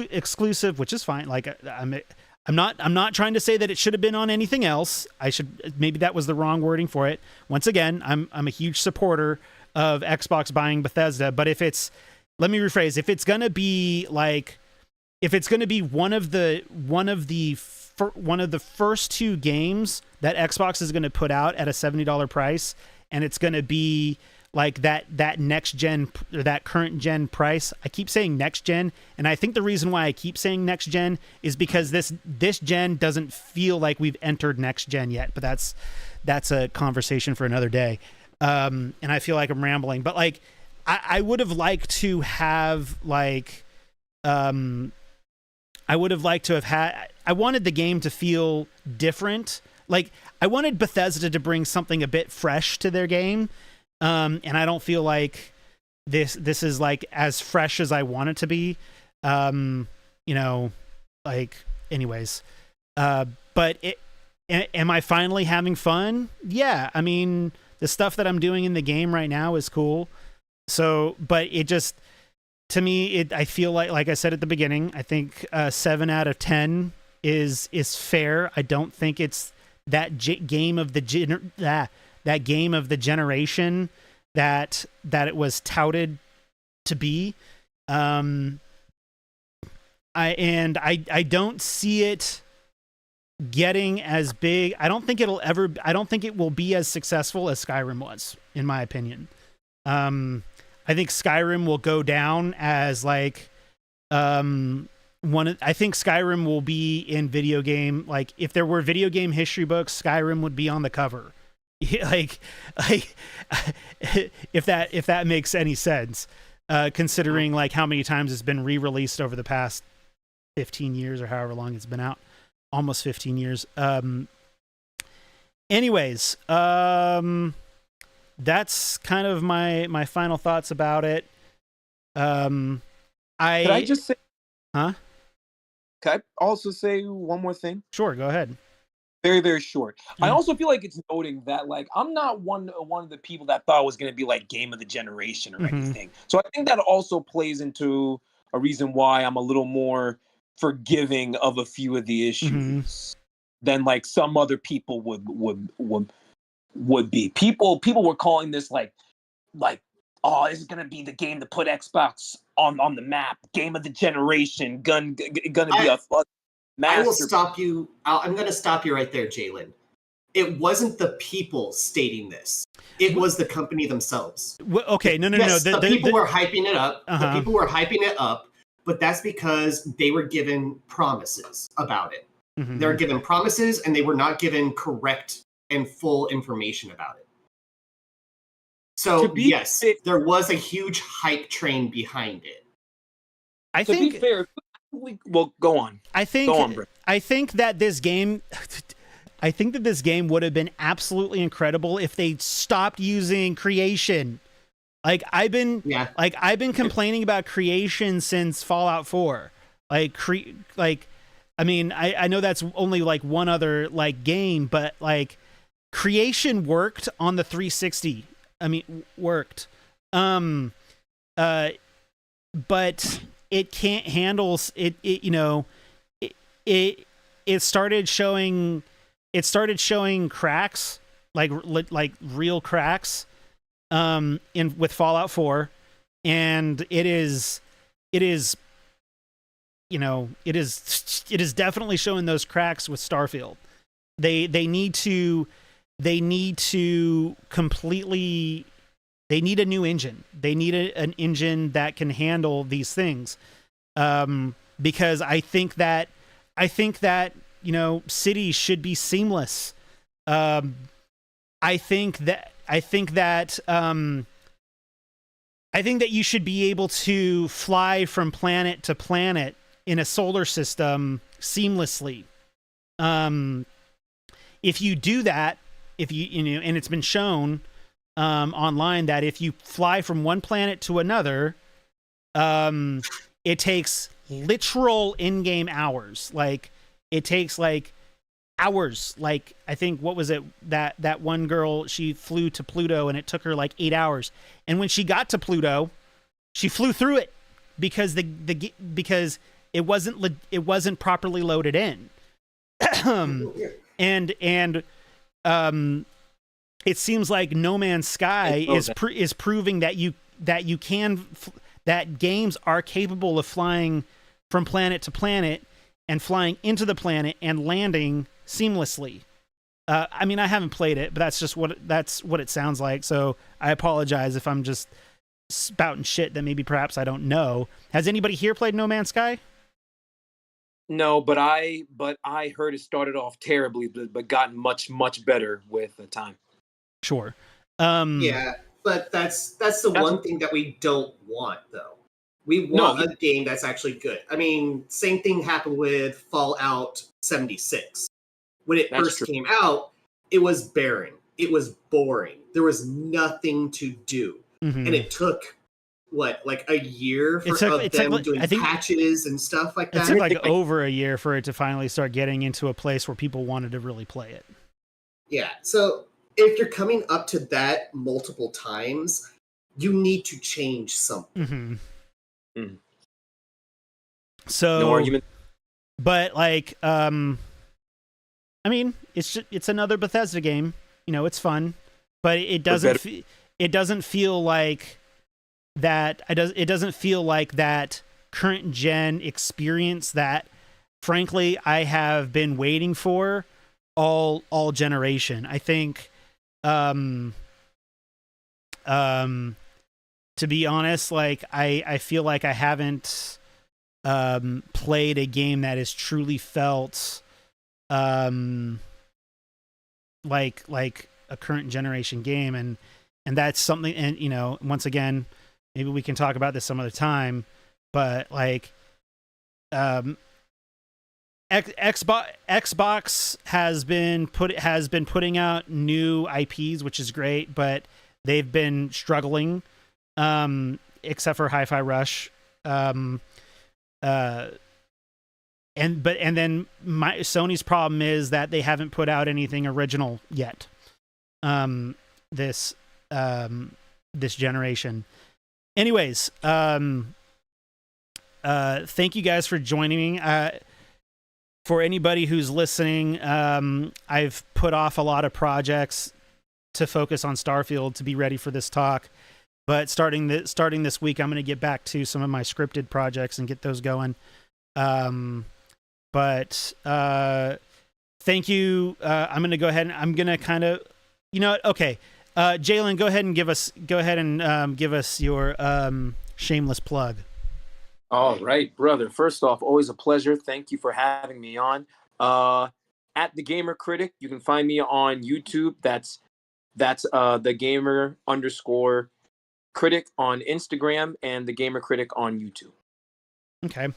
exclusive, which is fine. Like I'm not trying to say that it should have been on anything else. Maybe that was the wrong wording for it. Once again, I'm a huge supporter of Xbox buying Bethesda, but let me rephrase. If it's gonna be one of the first 2 games that Xbox is going to put out at a $70 price, and it's going to be like that next gen or that current gen price. I keep saying next gen, and I think the reason why I keep saying next gen is because this gen doesn't feel like we've entered next gen yet. But that's a conversation for another day. And I feel like I'm rambling, but like I would have liked to have like I wanted the game to feel different. Like I wanted Bethesda to bring something a bit fresh to their game. And I don't feel like this is like as fresh as I want it to be. Like anyways. But am I finally having fun? Yeah. I mean, the stuff that I'm doing in the game right now is cool. So, but it just, to me, I feel like I said at the beginning, I think 7 out of 10 is fair. I don't think it's that game of the game of the generation that it was touted to be. I don't see it getting as big. I don't think it will be as successful as Skyrim was, in my opinion. I think Skyrim will go down as like I think Skyrim will be in video game, like if there were video game history books, Skyrim would be on the cover. like if that makes any sense, considering like how many times it's been re-released over the past 15 years or however long it's been out, almost 15 years. Anyways, that's kind of my final thoughts about it. Could I just say, huh? Could I also say one more thing? Sure, go ahead. Very, very short. I also feel like it's noting that like I'm not one of the people that thought it was going to be like game of the generation or anything. So I think that also plays into a reason why I'm a little more forgiving of a few of the issues. than like some other people would be. People were calling this like oh, this is gonna be the game to put Xbox on the map, game of the generation, gonna be a I will master. stop you. I'm going to stop you right there, Jalen. It wasn't the people stating this. It was the company themselves. Okay, no. Yes, the people were hyping it up. Uh-huh. The people were hyping it up, but that's because they were given promises about it. Mm-hmm. They were given promises, and they were not given correct and full information about it. So, yes, there was a huge hype train behind it. To be fair, well, go on. I think that this game would have been absolutely incredible if they stopped using creation. Like I've been complaining about creation since Fallout 4. I know that's only like one other like game, but like creation worked on the 360. Worked. But it can't handle it. It started showing cracks, like real cracks, with Fallout 4, and it is definitely showing those cracks with Starfield. They need to completely. They need a new engine. They need an engine that can handle these things, because I think that cities should be seamless. I think that you should be able to fly from planet to planet in a solar system seamlessly. If you do that, and it's been shown online that if you fly from one planet to another, it takes literal in-game hours. Like it takes like hours. Like I think, what was it, that one girl, she flew to Pluto and it took her like 8 hours, and when she got to Pluto she flew through it because because it wasn't properly loaded in. and it seems like No Man's Sky is proving that that games are capable of flying from planet to planet and flying into the planet and landing seamlessly. I haven't played it, but that's what it sounds like. So I apologize if I'm just spouting shit that maybe perhaps I don't know. Has anybody here played No Man's Sky? No, but I heard it started off terribly, but gotten much better with the time. Sure. Yeah, but that's one thing that we don't want, though. We want a game that's actually good. Same thing happened with Fallout 76. When it first came out, it was barren. It was boring. There was nothing to do. Mm-hmm. And it took, like a year for them doing patches and stuff like that? It took like over a year for it to finally start getting into a place where people wanted to really play it. Yeah, so if you're coming up to that multiple times, you need to change something. Mm-hmm. Mm. So, no argument. But like, it's another Bethesda game. It's fun, but it doesn't feel like that. It doesn't feel like that current gen experience that, frankly, I have been waiting for all generation. I think. To be honest, like I feel like I haven't played a game that has truly felt like a current generation game, and that's something. And once again, maybe we can talk about this some other time, but like Xbox has been putting out new IPs, which is great, but they've been struggling, except for Hi-Fi Rush. And then Sony's problem is that they haven't put out anything original yet. This generation. Anyways, thank you guys for joining me. for anybody who's listening, I've put off a lot of projects to focus on Starfield to be ready for this talk. But starting this week, I'm going to get back to some of my scripted projects and get those going. But thank you. I'm going to go ahead and I'm going to kind of, you know what? Okay. Jalen, go ahead and give us your shameless plug. All right, brother. First off, always a pleasure. Thank you for having me on. At the Gamer Critic, you can find me on YouTube. That's the Gamer _ Critic on Instagram and the Gamer Critic on YouTube. Okay.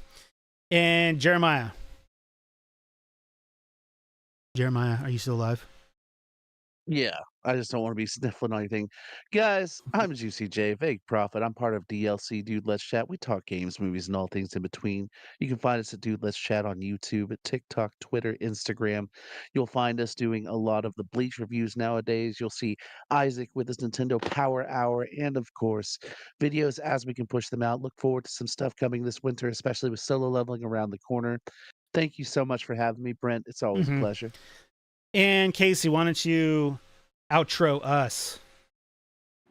And Jeremiah, are you still alive? Yeah, I just don't want to be sniffling on anything. Guys, I'm Juicy J, Vague Prophet. I'm part of DLC Dude Let's Chat. We talk games, movies, and all things in between. You can find us at Dude Let's Chat on YouTube, at TikTok, Twitter, Instagram. You'll find us doing a lot of the Bleach reviews nowadays. You'll see Isaac with his Nintendo Power Hour, and of course, videos as we can push them out. Look forward to some stuff coming this winter, especially with solo leveling around the corner. Thank you so much for having me, Brent. It's always a pleasure. And Casey, why don't you outro us?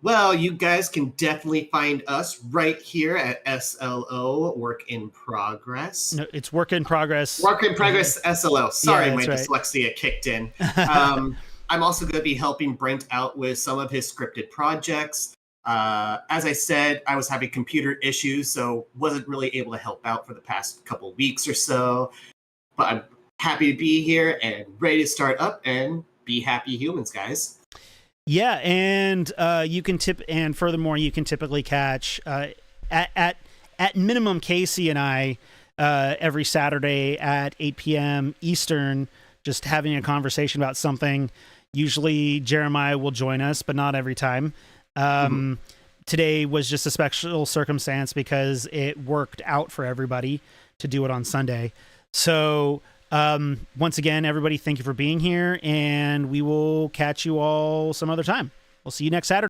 Well, you guys can definitely find us right here at SLO, Work in Progress. No, it's Work in Progress. Work in Progress SLO. Sorry, Yeah, my that's right. dyslexia kicked in. I'm also going to be helping Brent out with some of his scripted projects. As I said, I was having computer issues, so wasn't really able to help out for the past couple of weeks or so. But I'm happy to be here and ready to start up and be happy humans, guys. Yeah, and furthermore, you can typically catch at minimum Casey and I every Saturday at 8 p.m. Eastern, just having a conversation about something. Usually Jeremiah will join us, but not every time. Today was just a special circumstance because it worked out for everybody to do it on Sunday. So once again, everybody, thank you for being here, and we will catch you all some other time. We'll see you next Saturday.